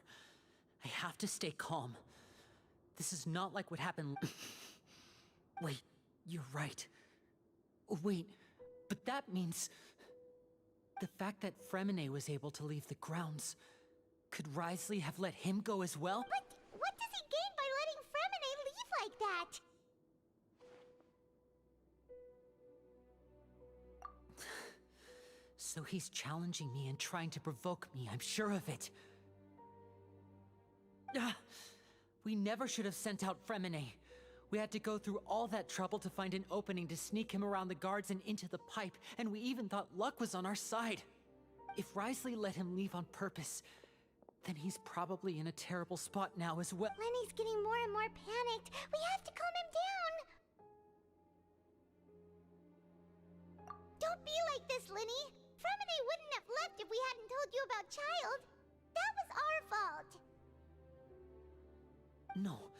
I have to stay calm. This is not like what happened... Wait, you're right. Wait, but that means... The fact that Fremine was able to leave the grounds... Could Wriothesley have let him go as well? But what does he gain by letting Fremine leave like that? So he's challenging me and trying to provoke me, I'm sure of it. We never should have sent out Fremine. We had to go through all that trouble to find an opening to sneak him around the guards and into the pipe, and we even thought luck was on our side. If Wriothesley let him leave on purpose, then he's probably in a terrible spot now as well. Lenny's getting more and more panicked. We have to calm him down. Don't be like this, Lenny. Fremine wouldn't have left if we hadn't told you about Child. That was our fault. No.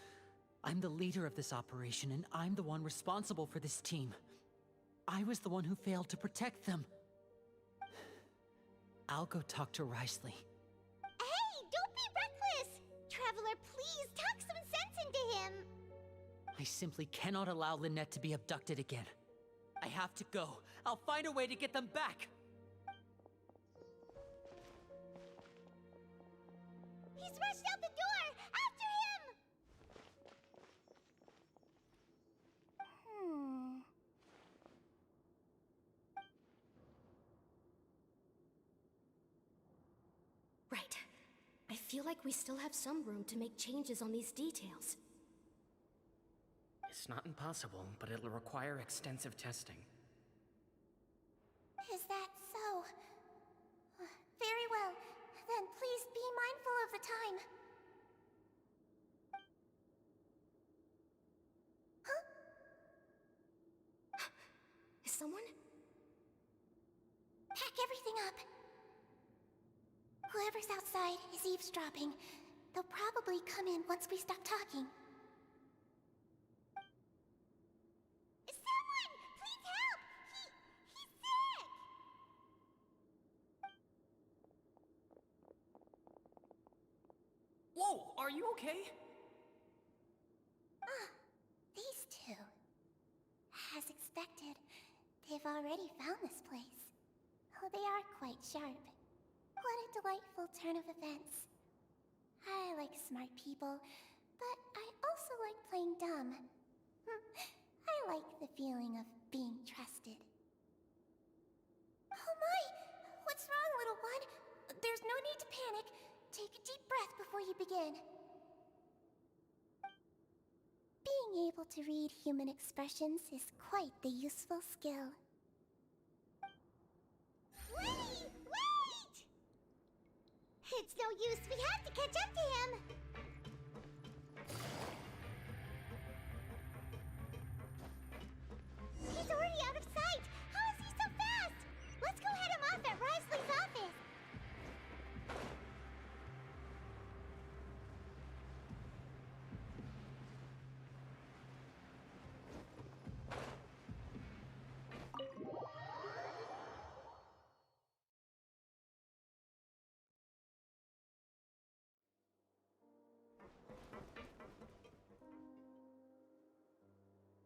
I'm the leader of this operation, and I'm the one responsible for this team. I was the one who failed to protect them. I'll go talk to Wriothesley. Hey, don't be reckless! Traveler, please talk some sense into him! I simply cannot allow Lynette to be abducted again. I have to go. I'll find a way to get them back! He's He's rushed out the door! After him! Right. I feel like we still have some room to make changes on these details. It's not impossible, but it'll require extensive testing. Is that so? Very well. Then please be mindful of the time. Huh? Is someone? Pack everything up. Whoever's outside is eavesdropping. They'll probably come in once we stop talking. Someone! Please help! He's sick! Whoa, are you okay? These two. As expected, they've already found this place. Oh, they are quite sharp. What a delightful turn of events. I like smart people, but I also like playing dumb. I like the feeling of being trusted. Oh my! What's wrong, little one? There's no need to panic. Take a deep breath before you begin. Being able to read human expressions is quite the useful skill. Wait! Wait! It's no use, we have to catch up to him! He's already out of sight! How is he so fast? Let's go head him off at Risley's office!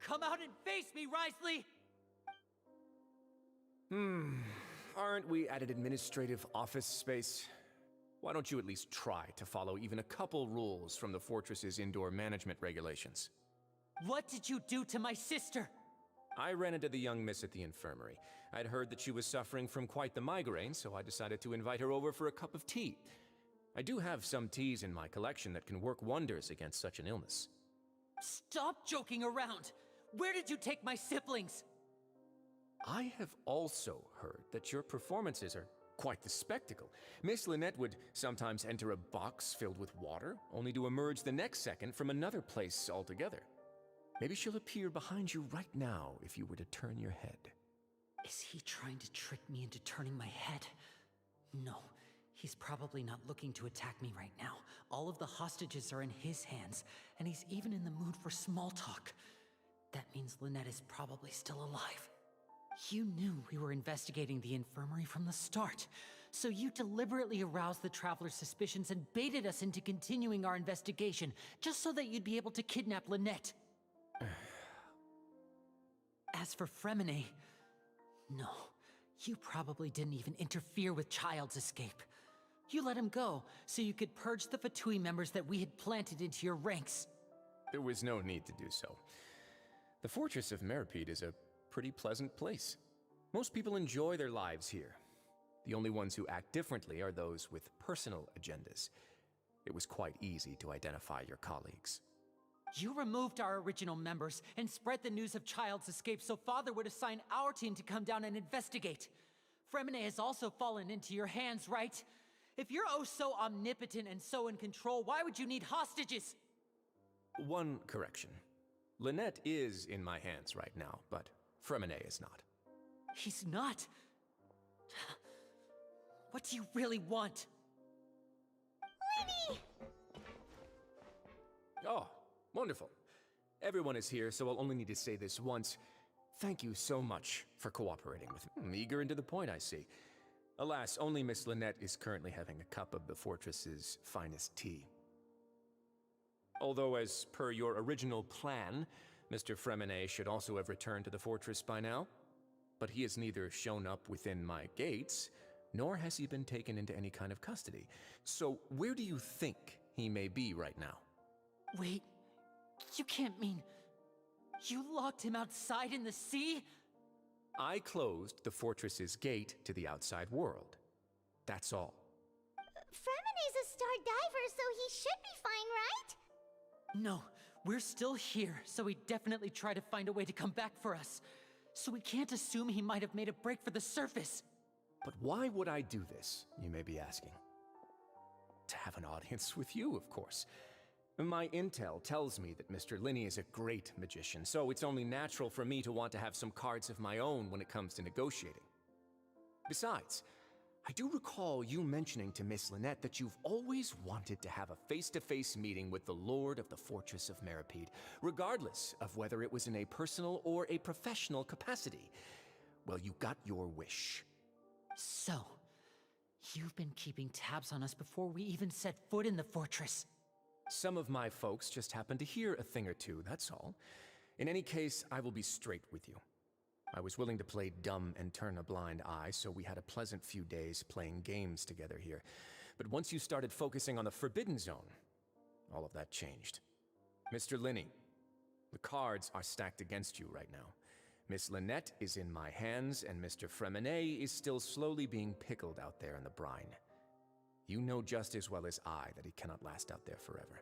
Come out and face me, Risley! Aren't we at an administrative office space? Why don't you at least try to follow even a couple rules from the fortress's indoor management regulations? What did you do to my sister? I ran into the young miss at the infirmary. I'd heard that she was suffering from quite the migraine, so I decided to invite her over for a cup of tea. I do have some teas in my collection that can work wonders against such an illness. Stop joking around! Where did you take my siblings? I have also heard that your performances are quite the spectacle. Miss Lynette would sometimes enter a box filled with water, only to emerge the next second from another place altogether. Maybe she'll appear behind you right now if you were to turn your head. Is he trying to trick me into turning my head? No, he's probably not looking to attack me right now. All of the hostages are in his hands, and he's even in the mood for small talk. That means Lynette is probably still alive. You knew we were investigating the infirmary from the start, so you deliberately aroused the Traveler's suspicions and baited us into continuing our investigation, just so that you'd be able to kidnap Lynette. As for Fremine, no, you probably didn't even interfere with Child's escape. You let him go, so you could purge the Fatui members that we had planted into your ranks. There was no need to do so. The Fortress of Meripede is a pretty pleasant place. Most people enjoy their lives here. The only ones who act differently are those with personal agendas. It was quite easy to identify your colleagues. You removed our original members and spread the news of Child's escape so Father would assign our team to come down and investigate. Fremine has also fallen into your hands, right? If you're oh so omnipotent and so in control, why would you need hostages? One correction. Lynette is in my hands right now, but Fremine is not. He's not? What do you really want? Lenny! Oh, wonderful. Everyone is here, so I'll only need to say this once. Thank you so much for cooperating with me. Eager and to the point, I see. Alas, only Miss Lynette is currently having a cup of the fortress's finest tea. Although, as per your original plan, Mr. Fremine should also have returned to the fortress by now. But he has neither shown up within my gates, nor has he been taken into any kind of custody. So where do you think he may be right now? Wait, you can't mean you locked him outside in the sea? I closed the fortress's gate to the outside world. That's all. Fremene's a star diver, so he should be fine, right? No, we're still here, so he definitely tried to find a way to come back for us. So we can't assume he might have made a break for the surface. But why would I do this, you may be asking? To have an audience with you, of course. My intel tells me that Mr. Linney is a great magician, so it's only natural for me to want to have some cards of my own when it comes to negotiating. Besides, I do recall you mentioning to Miss Lynette that you've always wanted to have a face-to-face meeting with the Lord of the Fortress of Meripede, regardless of whether it was in a personal or a professional capacity. Well, you got your wish. So, you've been keeping tabs on us before we even set foot in the fortress. Some of my folks just happened to hear a thing or two, that's all. In any case, I will be straight with you. I was willing to play dumb and turn a blind eye, so we had a pleasant few days playing games together here. But once you started focusing on the Forbidden Zone, all of that changed. Mr. Linney, the cards are stacked against you right now. Miss Lynette is in my hands, and Mr. Fremene is still slowly being pickled out there in the brine. You know just as well as I that he cannot last out there forever.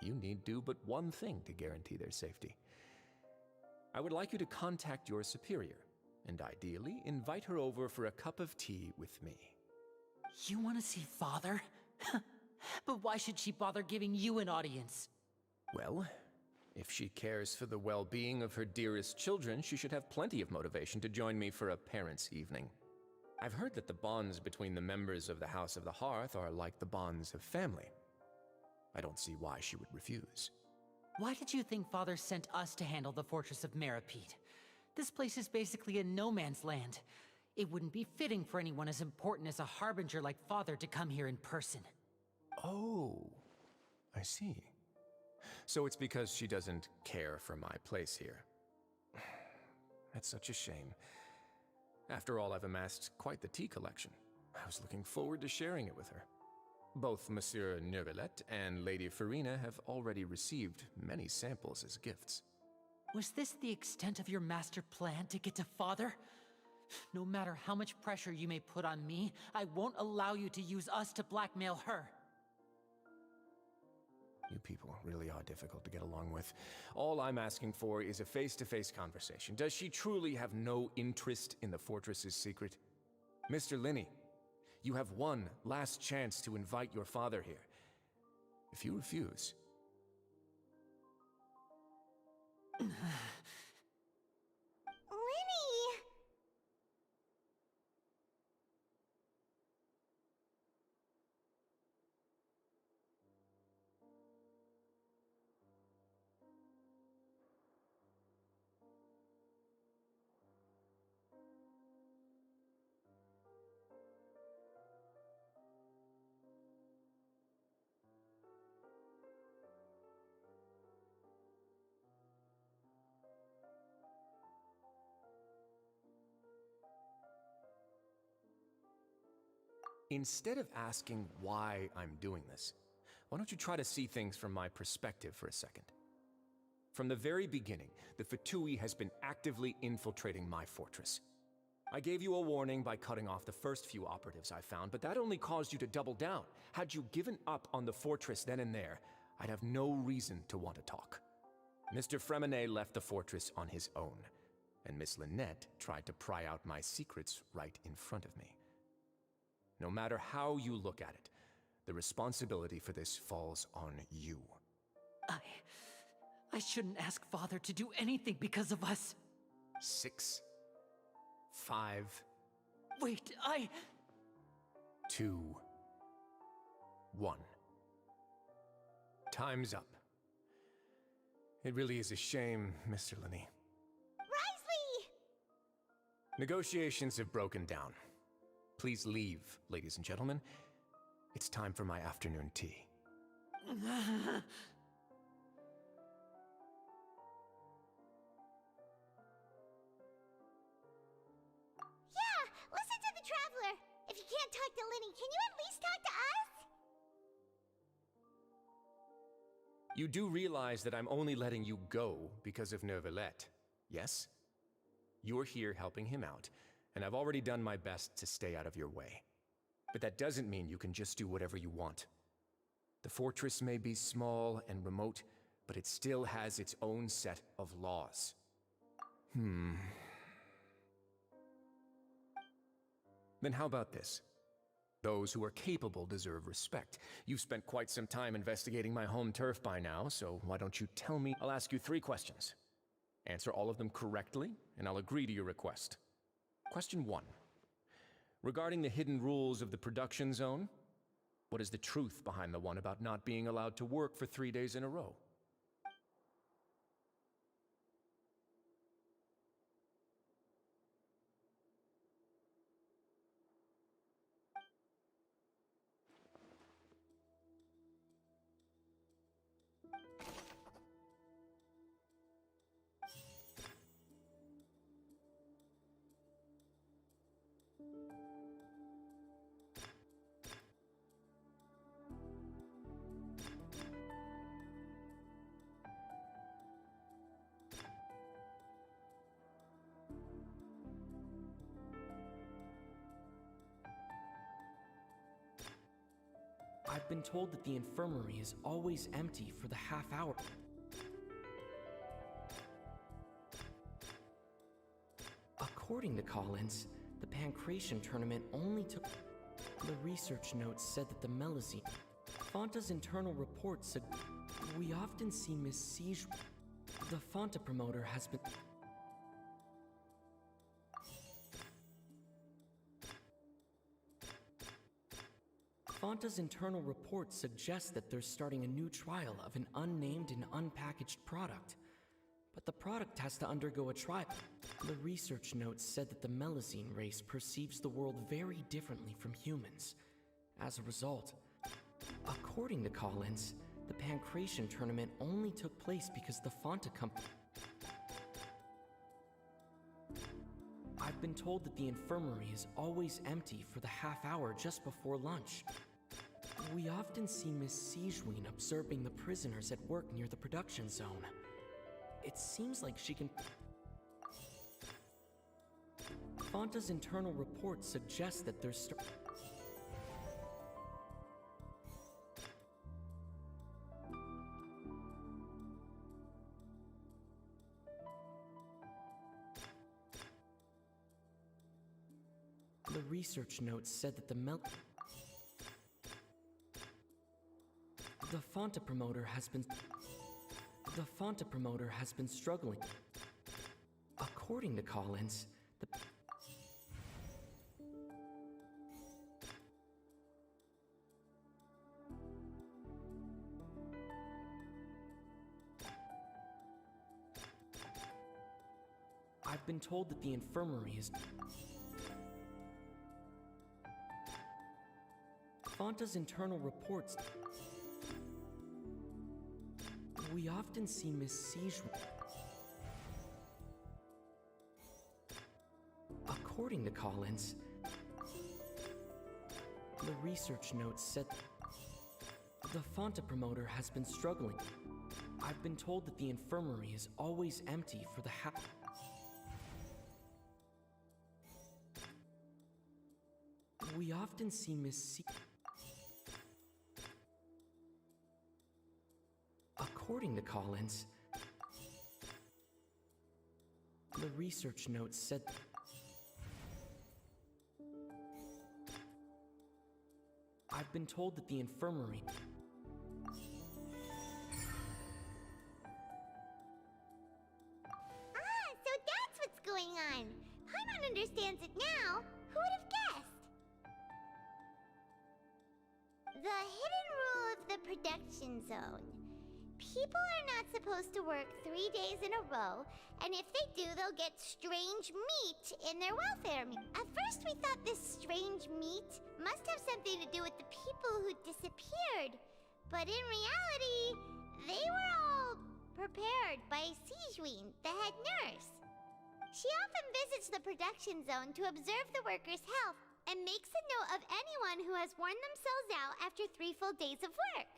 You need do but one thing to guarantee their safety. I would like you to contact your superior, and ideally invite her over for a cup of tea with me. You want to see Father? But why should she bother giving you an audience? Well, if she cares for the well-being of her dearest children, she should have plenty of motivation to join me for a parents' evening. I've heard that the bonds between the members of the House of the Hearth are like the bonds of family. I don't see why she would refuse. Why did you think Father sent us to handle the Fortress of Meripede? This place is basically a no-man's land. It wouldn't be fitting for anyone as important as a harbinger like Father to come here in person. Oh, I see. So it's because she doesn't care for my place here. That's such a shame. After all, I've amassed quite the tea collection. I was looking forward to sharing it with her. Both Monsieur Neuvillette and Lady Furina have already received many samples as gifts. Was this the extent of your master plan to get to Father? No matter how much pressure you may put on me, I won't allow you to use us to blackmail her. You people really are difficult to get along with. All I'm asking for is a face-to-face conversation. Does she truly have no interest in the fortress's secret? Mr. Linney, you have one last chance to invite your father here. If you refuse... Linny! Instead of asking why I'm doing this, why don't you try to see things from my perspective for a second? From the very beginning, the Fatui has been actively infiltrating my fortress. I gave you a warning by cutting off the first few operatives I found, but that only caused you to double down. Had you given up on the fortress then and there, I'd have no reason to want to talk. Mr. Fremene left the fortress on his own, and Miss Lynette tried to pry out my secrets right in front of me. No matter how you look at it, the responsibility for this falls on you. I shouldn't ask Father to do anything because of us. 6, 5... Wait, 2, 1. Time's up. It really is a shame, Mr. Linney. Risley! Negotiations have broken down. Please leave, ladies and gentlemen. It's time for my afternoon tea. Yeah, listen to the Traveler. If you Delini, can you at least talk to us? You do realize that I'm only letting you go because of Neuvillette, yes? You're here helping him out, and I've already done my best to stay out of your way. But that doesn't mean you can just do whatever you want. The fortress may be small and remote, but it still has its own set of laws. Then how about this? Those who are capable deserve respect. You've spent quite some time investigating my home turf by now, so why don't you tell me? I'll ask you 3 questions. Answer all of them correctly, and I'll agree to your request. Question 1. Regarding the hidden rules of the production zone, what is the truth behind the one about not being allowed to work for 3 days in a row? I've been told that the infirmary is always empty for the half hour. According to Collins, the Pancration tournament only took... The research notes said that the Melazine... Fanta's internal reports said... We often see Miss Siege... The Fanta promoter has been... Fanta's internal reports suggest that they're starting a new trial of an unnamed and unpackaged product. But the product has to undergo a trial. The research notes said that the Melazine race perceives the world very differently from humans. As a result, according to Collins, the Pancration tournament only took place because the Fanta company... I've been told that the infirmary is always empty for the half hour just before lunch. We often see Miss Siegeween observing the prisoners at work near the production zone. It seems like she can... Fanta's internal reports suggest that there's... The research notes said that the Fanta promoter has been... The Fanta promoter has been struggling. According to Collins, the... I've been told that the infirmary is... Fanta's internal reports... We often see Miss Siege... According to Collins, the research notes said the Fanta promoter has been struggling. I've been told that the infirmary is always empty for the We often see Miss Siege... According to Collins, the research notes said... I've been told that the infirmary... So that's what's going on. Paimon understands it now. Who would have guessed? The hidden rule of the production zone. People are not supposed to work 3 days in a row, and if they do, they'll get strange meat in their welfare meal. At first, we thought this strange meat must have something to do with the people who disappeared. But in reality, they were all prepared by Siegeween, the head nurse. She often visits the production zone to observe the workers' health and makes a note of anyone who has worn themselves out after 3 full days of work.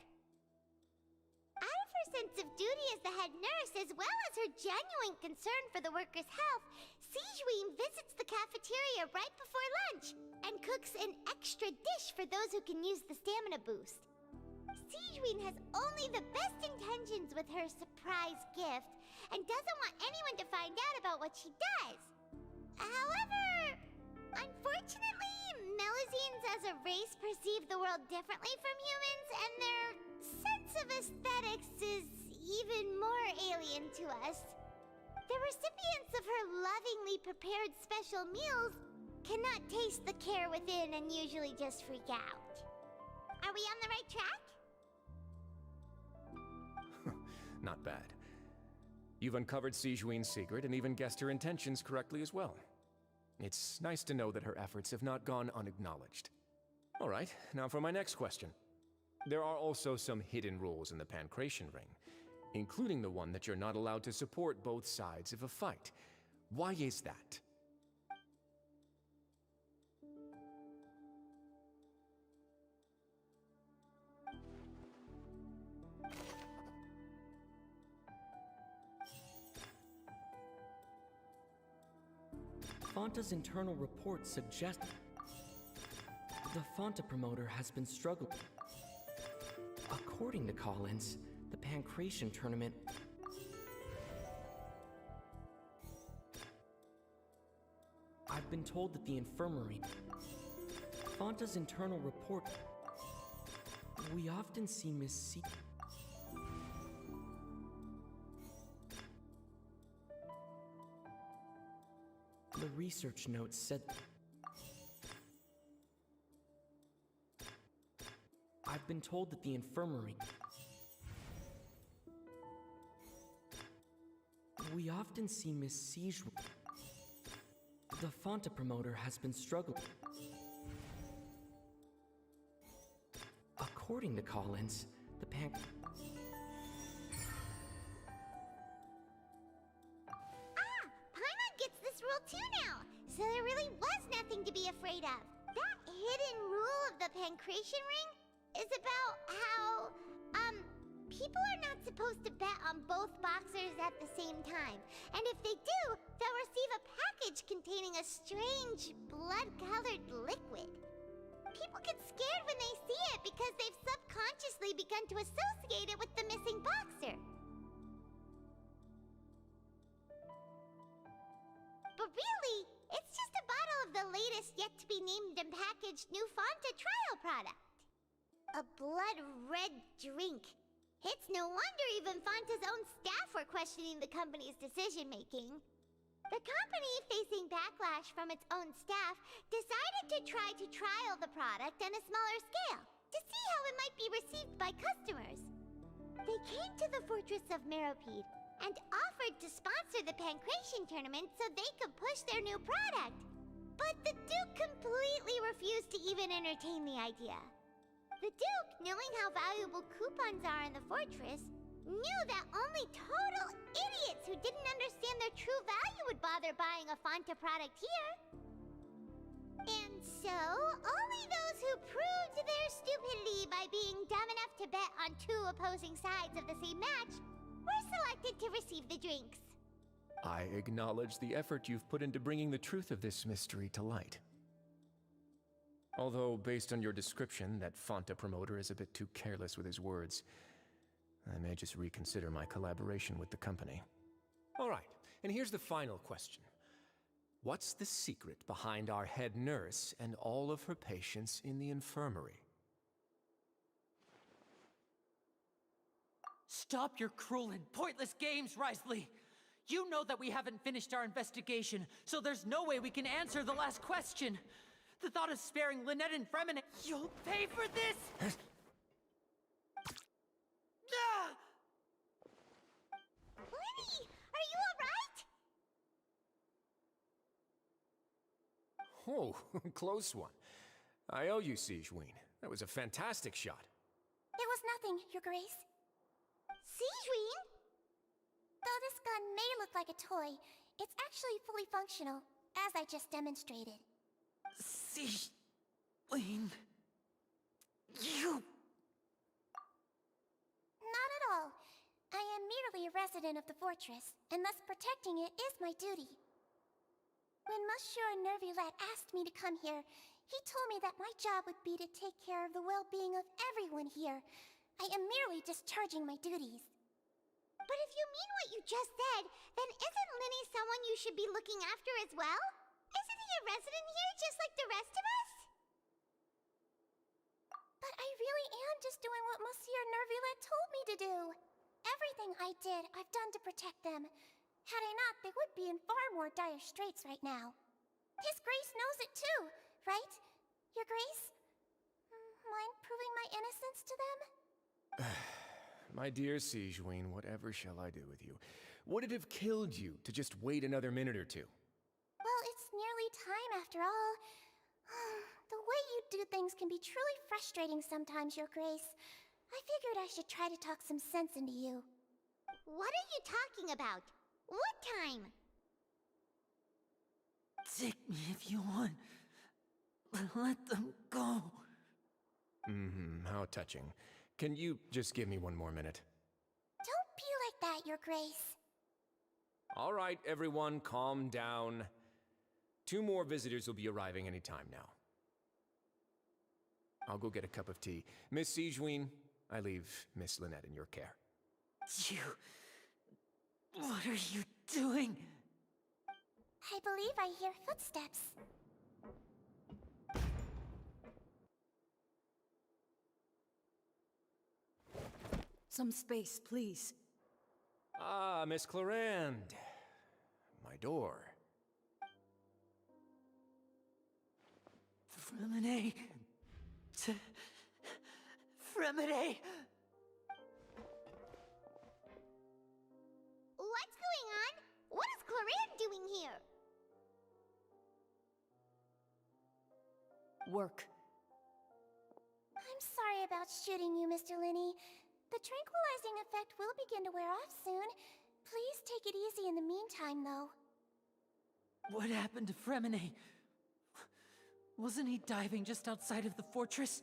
Out of her sense of duty as the head nurse, as well as her genuine concern for the workers' health, Sigeween visits the cafeteria right before lunch and cooks an extra dish for those who can use the stamina boost. Sigeween has only the best intentions with her surprise gift and doesn't want anyone to find out about what she does. However, unfortunately, Melusines as a race perceive the world differently from humans, and their sense of aesthetics is even more alien to us. The recipients of her lovingly prepared special meals cannot taste the care within and usually just freak out. Are we on the right track? Not bad. You've uncovered Sigeween's secret and even guessed her intentions correctly as well. It's nice to know that her efforts have not gone unacknowledged. All right, now for my next question. There are also some hidden rules in the Pancration Ring, including the one that you're not allowed to support both sides of a fight. Why is that? Fanta's internal report suggests the Fanta promoter has been struggling. According to Collins, the Pancration tournament I've been told that the infirmary Fanta's internal report we often see Miss C The research notes said I've been told that the infirmary we often see Miss Siege. The Fanta promoter has been struggling. According to Collins, the Paimon gets this rule too now, so there really was nothing to be afraid of. That hidden rule of the Pancration Ring is about how, people are not supposed to bet on both boxers at the same time. And if they do, they'll receive a package containing a strange, blood-colored liquid. People get scared when they see it because they've subconsciously begun to associate it with the missing boxer. But really, it's just a bottle of the latest yet-to-be-named and packaged new Fanta trial product. A blood-red drink. It's no wonder even Fanta's own staff were questioning the company's decision-making. The company, facing backlash from its own staff, decided to try to trial the product on a smaller scale to see how it might be received by customers. They came to the Fortress of Meropide and offered to sponsor the Pancration tournament so they could push their new product. But the Duke completely refused to even entertain the idea. The Duke, knowing how valuable coupons are in the fortress, knew that only total idiots who didn't understand their true value would bother buying a Fanta product here. And so, only those who proved their stupidity by being dumb enough to bet on 2 opposing sides of the same match were selected to receive the drinks. I acknowledge the effort you've put into bringing the truth of this mystery to light. Although, based on your description, that Fanta promoter is a bit too careless with his words, I may just reconsider my collaboration with the company. All right, and here's the final question. What's the secret behind our head nurse and all of her patients in the infirmary? Stop your cruel and pointless games, Risley! You know that we haven't finished our investigation, so there's no way we can answer the last question. The thought of sparing Lynette and Fremen— You'll pay for this! Lenny, are you alright? Oh, close one. I owe you, Sigeween. That was a fantastic shot. It was nothing, Your Grace. Sigeween? Though this gun may look like a toy, it's actually fully functional, as I just demonstrated. Wayne... You... Not at all. I am merely a resident of the fortress, and thus protecting it is my duty. When Monsieur Nervulette asked me to come here, he told me that my job would be to take care of the well-being of everyone here. I am merely discharging my duties. But if you mean what you just said, then isn't Linny someone you should be looking after as well? Isn't he a resident here just like the rest of us? But I really am just doing what Monsieur Nervulette told me to do. Everything I did, I've done to protect them. Had I not, they would be in far more dire straits right now. His Grace knows it too, right? Your Grace? Mind proving my innocence to them? My dear Sigewinne, whatever shall I do with you? Would it have killed you to just wait another minute or two? Well, it's nearly time after all. The way you do things can be truly frustrating sometimes, Your Grace. I figured I should try to talk some sense into you. What are you talking about? What time? Take me if you want. Let them go. How touching. Can you just give me one more minute? Don't be like that, Your Grace. All right, everyone, calm down. 2 more visitors will be arriving any time now. I'll go get a cup of tea. Miss Sigewinne, I leave Miss Lynette in your care. You... What are you doing? I believe I hear footsteps. Some space, please. Ah, Miss Clarande. My door. Fremine... Fremine... What's going on? What is Clarande doing here? Work. I'm sorry about shooting you, Mr. Linny. The tranquilizing effect will begin to wear off soon. Please take it easy in the meantime, though. What happened to Fremine? Wasn't he diving just outside of the fortress?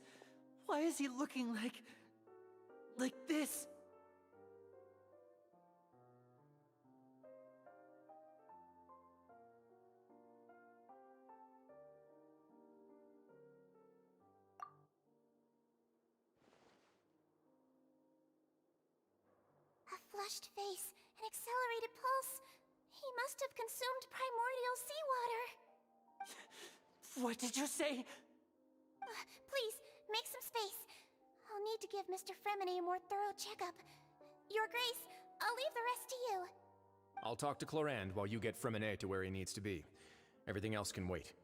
Why is he looking like this? A flushed face, an accelerated pulse. He must have consumed primordial seawater. What did you say? Please, make some space. I'll need to give Mr. Fremine a more thorough checkup. Your Grace, I'll leave the rest to you. I'll talk to Clarande while you get Fremine to where he needs to be. Everything else can wait.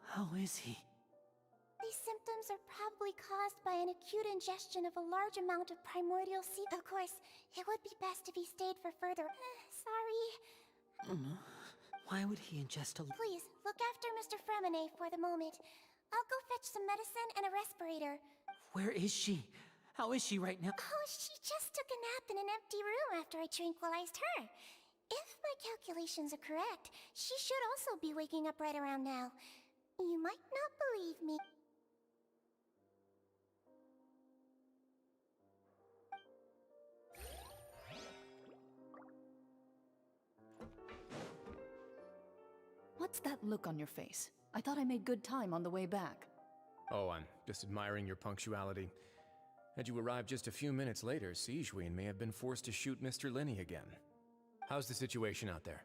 How is he? These symptoms are probably caused by an acute ingestion of a large amount of primordial sea. Of course, it would be best if he stayed for further. Sorry. Why would he ingest a... Please, look after Mr. Fremine for the moment. I'll go fetch some medicine and a respirator. Where is she? How is she right now? Oh, she just took a nap in an empty room after I tranquilized her. If my calculations are correct, she should also be waking up right around now. You might not believe me. What's that look on your face? I thought I made good time on the way back. Oh, I'm just admiring your punctuality. Had you arrived just a few minutes later, Sigewinne may have been forced to shoot Mr. Linny again. How's the situation out there?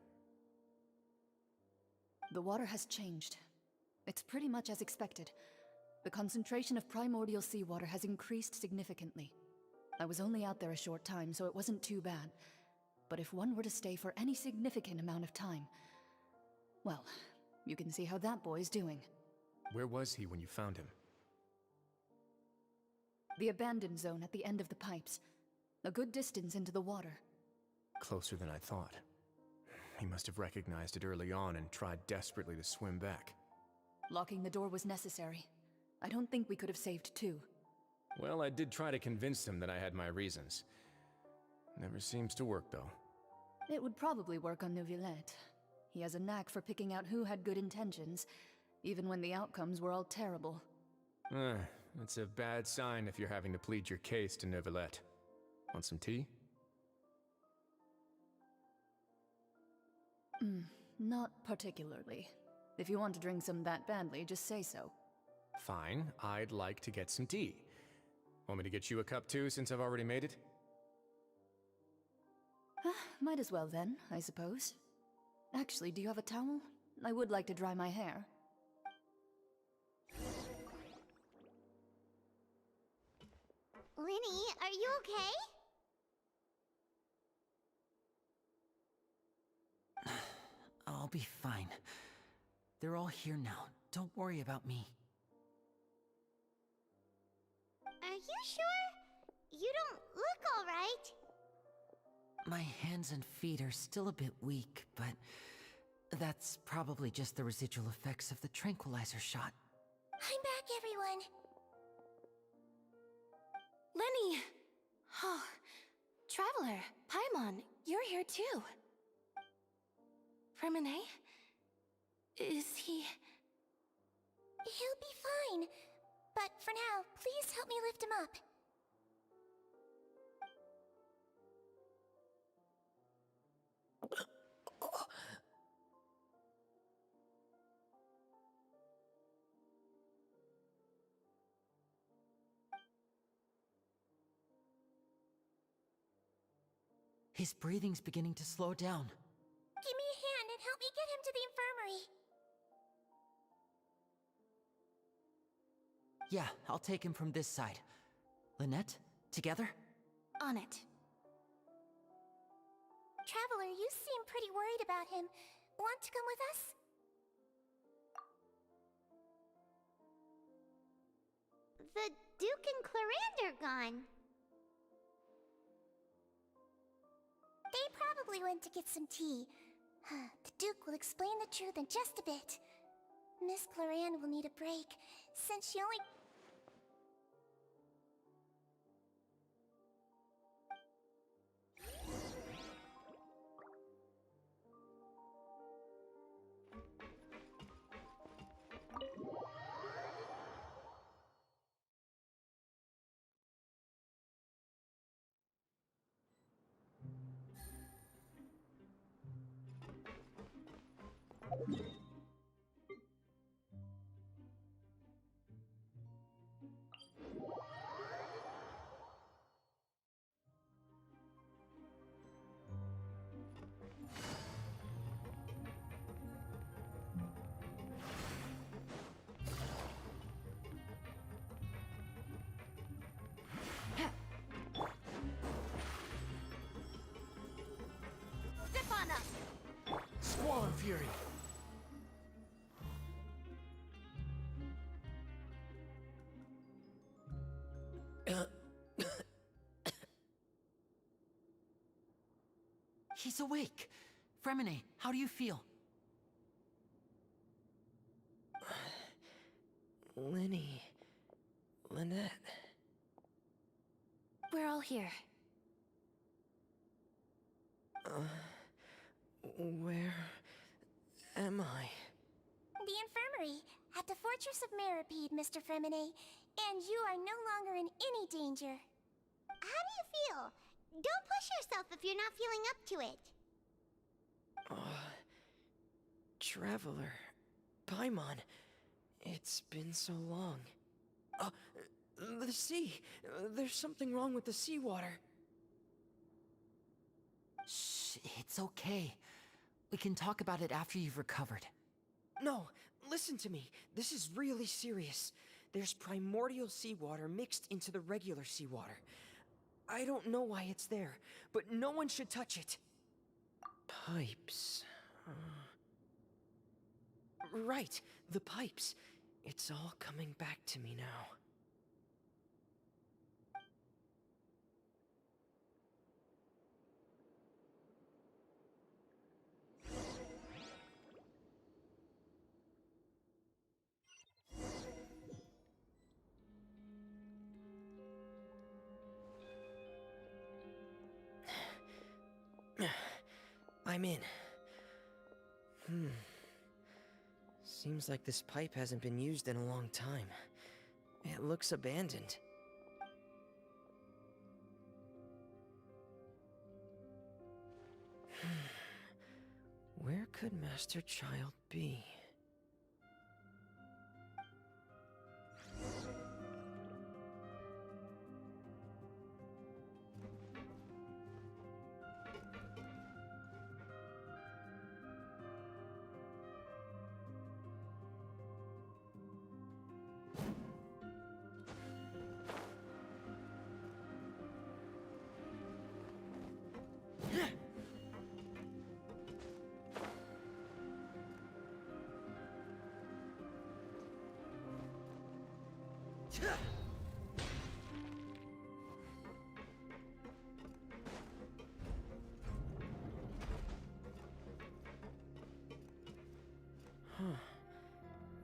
The water has changed. It's pretty much as expected. The concentration of primordial seawater has increased significantly. I was only out there a short time, so it wasn't too bad. But if one were to stay for any significant amount of time... well, you can see how that boy's doing. Where was he when you found him? The abandoned zone at the end of the pipes. A good distance into the water. Closer than I thought. He must have recognized it early on and tried desperately to swim back. Locking the door was necessary. I don't think we could have saved two. Well, I did try to convince him that I had my reasons. Never seems to work, though. It would probably work on Neuvillette. He has a knack for picking out who had good intentions, even when the outcomes were all terrible. It's a bad sign if you're having to plead your case to Neuvillette. Want some tea? Not particularly. If you want to drink some that badly, just say so. Fine, I'd like to get some tea. Want me to get you a cup too, since I've already made it? Might as well then, I suppose. Actually, do you have a towel? I would like to dry my hair. Linny, are you okay? I'll be fine. They're all here now. Don't worry about me. Are you sure? You don't look alright. My hands and feet are still a bit weak, but that's probably just the residual effects of the tranquilizer shot. I'm back, everyone. Lenny! Oh, Traveler, Paimon, you're here too. Remine? Is he... He'll be fine. But for now, please help me lift him up. His breathing's beginning to slow down. Give me a hand and help me get him to the infirmary. Yeah, I'll take him from this side. Lynette, together? On it. Traveler, you seem pretty worried about him. Want to come with us? The Duke and Clarande are gone. They probably went to get some tea. The Duke will explain the truth in just a bit. Miss Clarande will need a break, since she only... Squall and Fury! He's awake. Fremine, how do you feel? Lenny... Lynette... We're all here. Where am I? The infirmary, at the Fortress of Meripede, Mr. Fremine. And you are no longer in any danger. How do you feel? Don't push yourself if you're not feeling up to it. Traveler... Paimon... It's been so long. The sea! There's something wrong with the seawater. Shh, it's okay. We can talk about it after you've recovered. No, listen to me. This is really serious. There's primordial seawater mixed into the regular seawater. I don't know why it's there, but no one should touch it. Pipes... Right, the pipes. It's all coming back to me now. I'm in. Seems like this pipe hasn't been used in a long time. It looks abandoned. Where could Master Child be?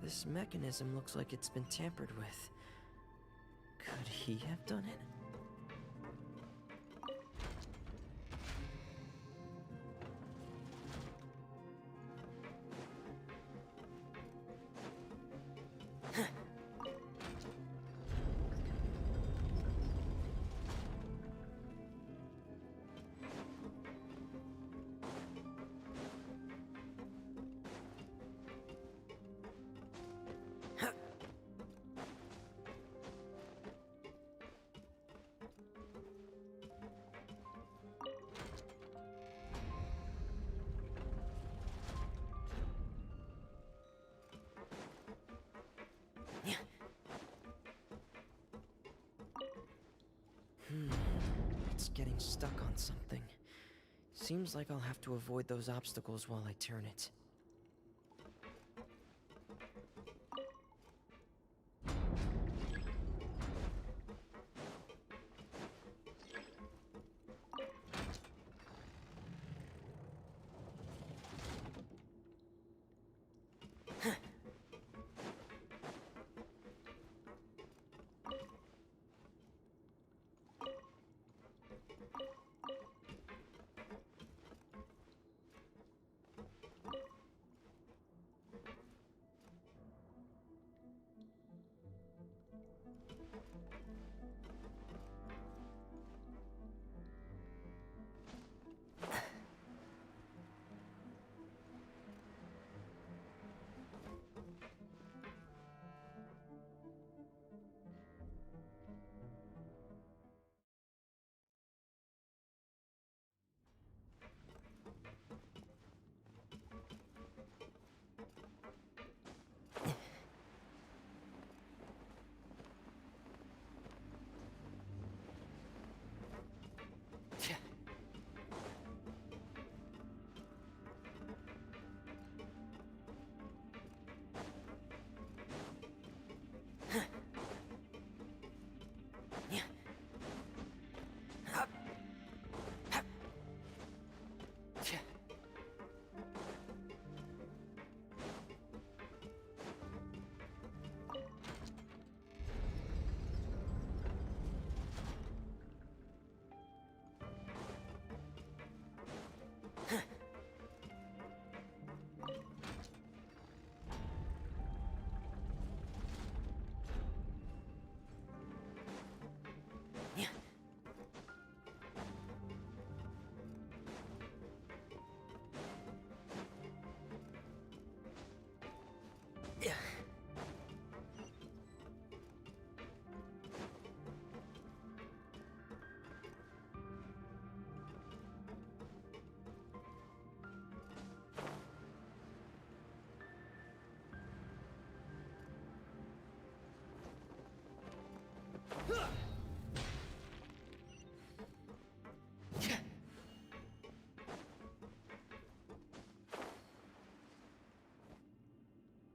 This mechanism looks like it's been tampered with. Could he have done it? It's getting stuck on something. Seems like I'll have to avoid those obstacles while I turn it.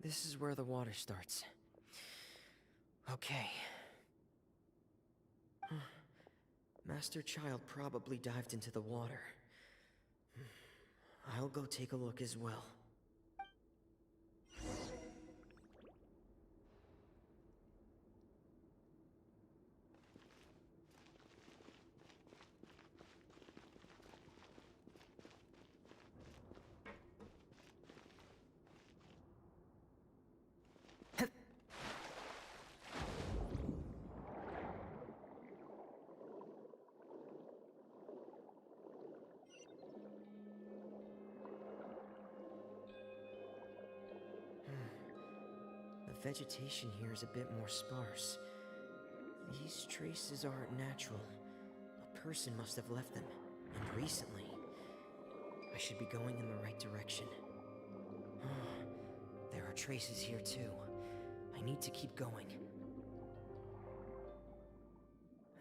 This is where the water starts. Okay. Master Child probably dived into the water. I'll go take a look as well. vegetation here is a bit more sparse. These traces aren't natural. A person must have left them, and recently. I should be going in the right direction. There are traces here too. I need to keep going.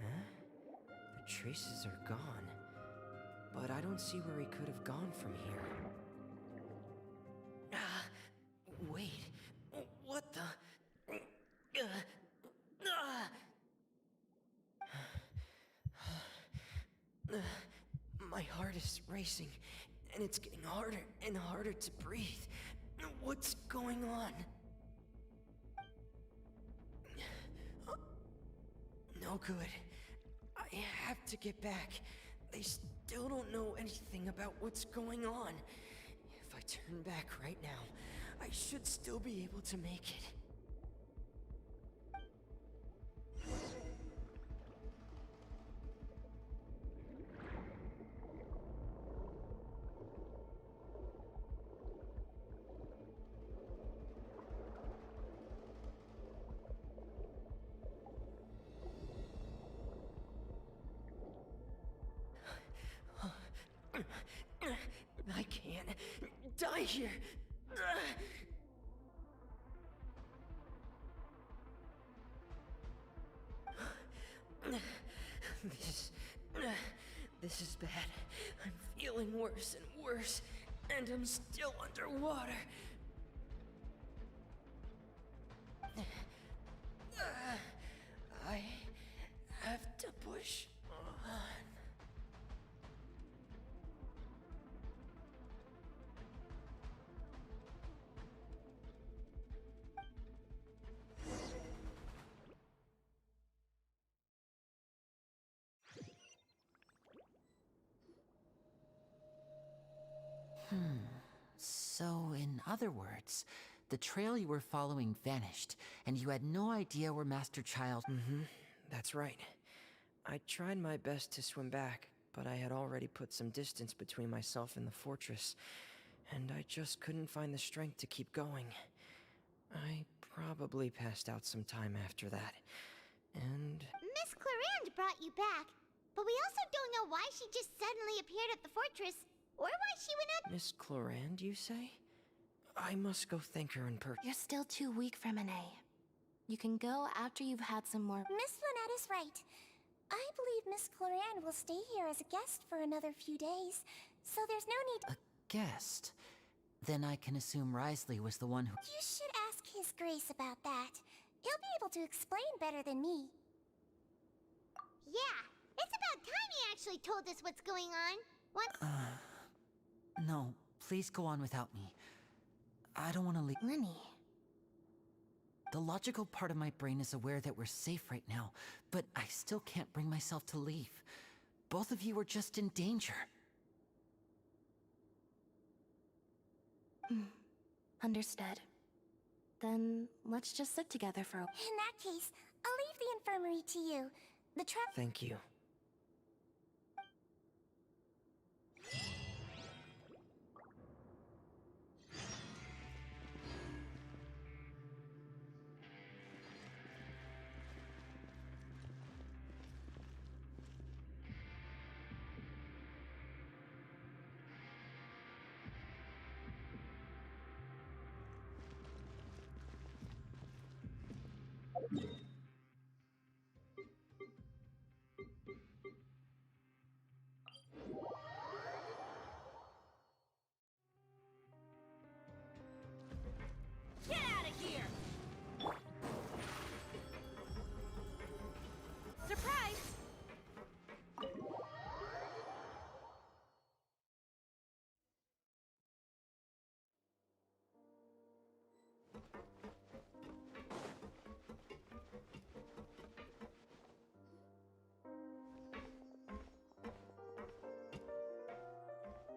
Huh? The traces are gone. But I don't see where he could have gone from here. Wait. What the? My heart is racing, and it's getting harder and harder to breathe. What's going on? No good. I have to get back. They still don't know anything about what's going on. If I turn back right now, I should still be able to make it. I can't die here. This is bad. I'm feeling worse and worse, and I'm still underwater. I have to push on. So, in other words, the trail you were following vanished, and you had no idea where Master Child... That's right. I tried my best to swim back, but I had already put some distance between myself and the fortress, and I just couldn't find the strength to keep going. I probably passed out some time after that, and... Miss Clarande brought you back, but we also don't know why she just suddenly appeared at the fortress, or why she went up... Miss Clarande, you say? I must go thank her in person. You're still too weak for Monet. You can go after you've had some more... Miss Lynette is right. I believe Miss Clarande will stay here as a guest for another few days, so there's no need... A guest? Then I can assume Risley was the one who... You should ask His Grace about that. He'll be able to explain better than me. Yeah, it's about time he actually told us what's going on. What? No, please go on without me. I don't want to leave... Lenny. The logical part of my brain is aware that we're safe right now, but I still can't bring myself to leave. Both of you are just in danger. Understood. Then let's just sit together for a... In that case, I'll leave the infirmary to you. The Thank you. Get out of here! Surprise!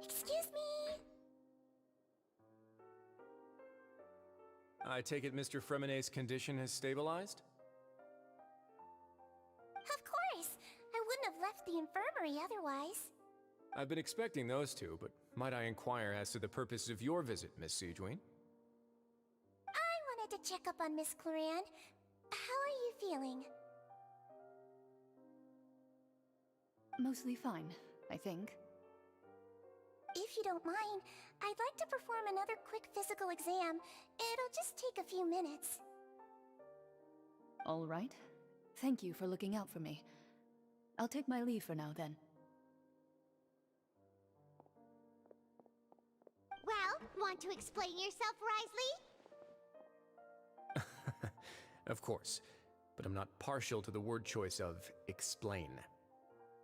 Excuse me. I take it Mr. Fremonet's condition has stabilized? Of course. I wouldn't have left the infirmary otherwise. I've been expecting those two, but might I inquire as to the purpose of your visit, Miss Siegeween? I wanted to check up on Miss Cloran. How are you feeling? Mostly fine, I think. If you don't mind, I'd like to perform another quick physical exam. It'll just take a few minutes. All right. Thank you for looking out for me. I'll take my leave for now, then. Well, want to explain yourself, Risley? Of course, but I'm not partial to the word choice of explain.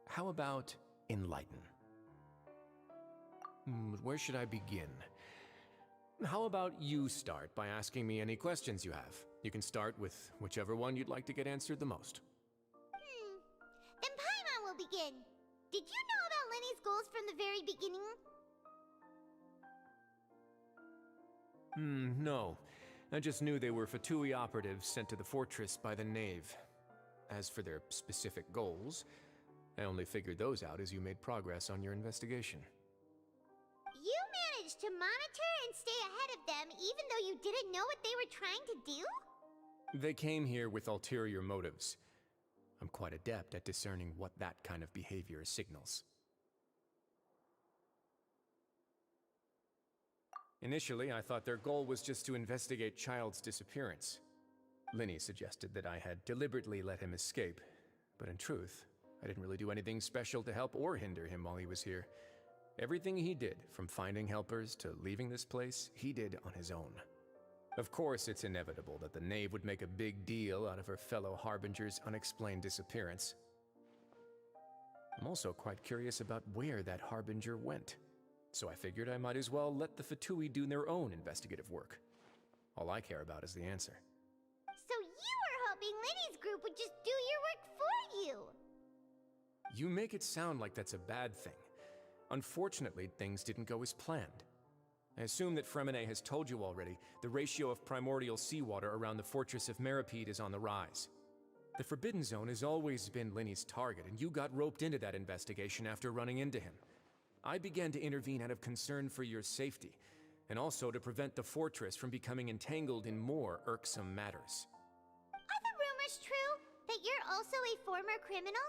How about enlighten? Where should I begin? How about you start by asking me any questions you have? You can start with whichever one you'd like to get answered the most. Then Paimon will begin. Did you know about Lenny's goals from the very beginning? No. I just knew they were Fatui operatives sent to the fortress by the Knave. As for their specific goals, I only figured those out as you made progress on your investigation. You managed to monitor and stay ahead of them even though you didn't know what they were trying to do? They came here with ulterior motives. I'm quite adept at discerning what that kind of behavior signals. Initially, I thought their goal was just to investigate Child's disappearance. Linny suggested that I had deliberately let him escape, but in truth, I didn't really do anything special to help or hinder him while he was here. Everything he did, from finding helpers to leaving this place, he did on his own. Of course, it's inevitable that the Knave would make a big deal out of her fellow Harbinger's unexplained disappearance. I'm also quite curious about where that Harbinger went, so I figured I might as well let the Fatui do their own investigative work. All I care about is the answer. So you were hoping Lenny's group would just do your work for you! You make it sound like that's a bad thing. Unfortunately, things didn't go as planned. I assume that Fremine has told you already, the ratio of primordial seawater around the fortress of Meripede is on the rise. The Forbidden Zone has always been Linny's target, and you got roped into that investigation after running into him. I began to intervene out of concern for your safety, and also to prevent the fortress from becoming entangled in more irksome matters. Are the rumors true? That you're also a former criminal?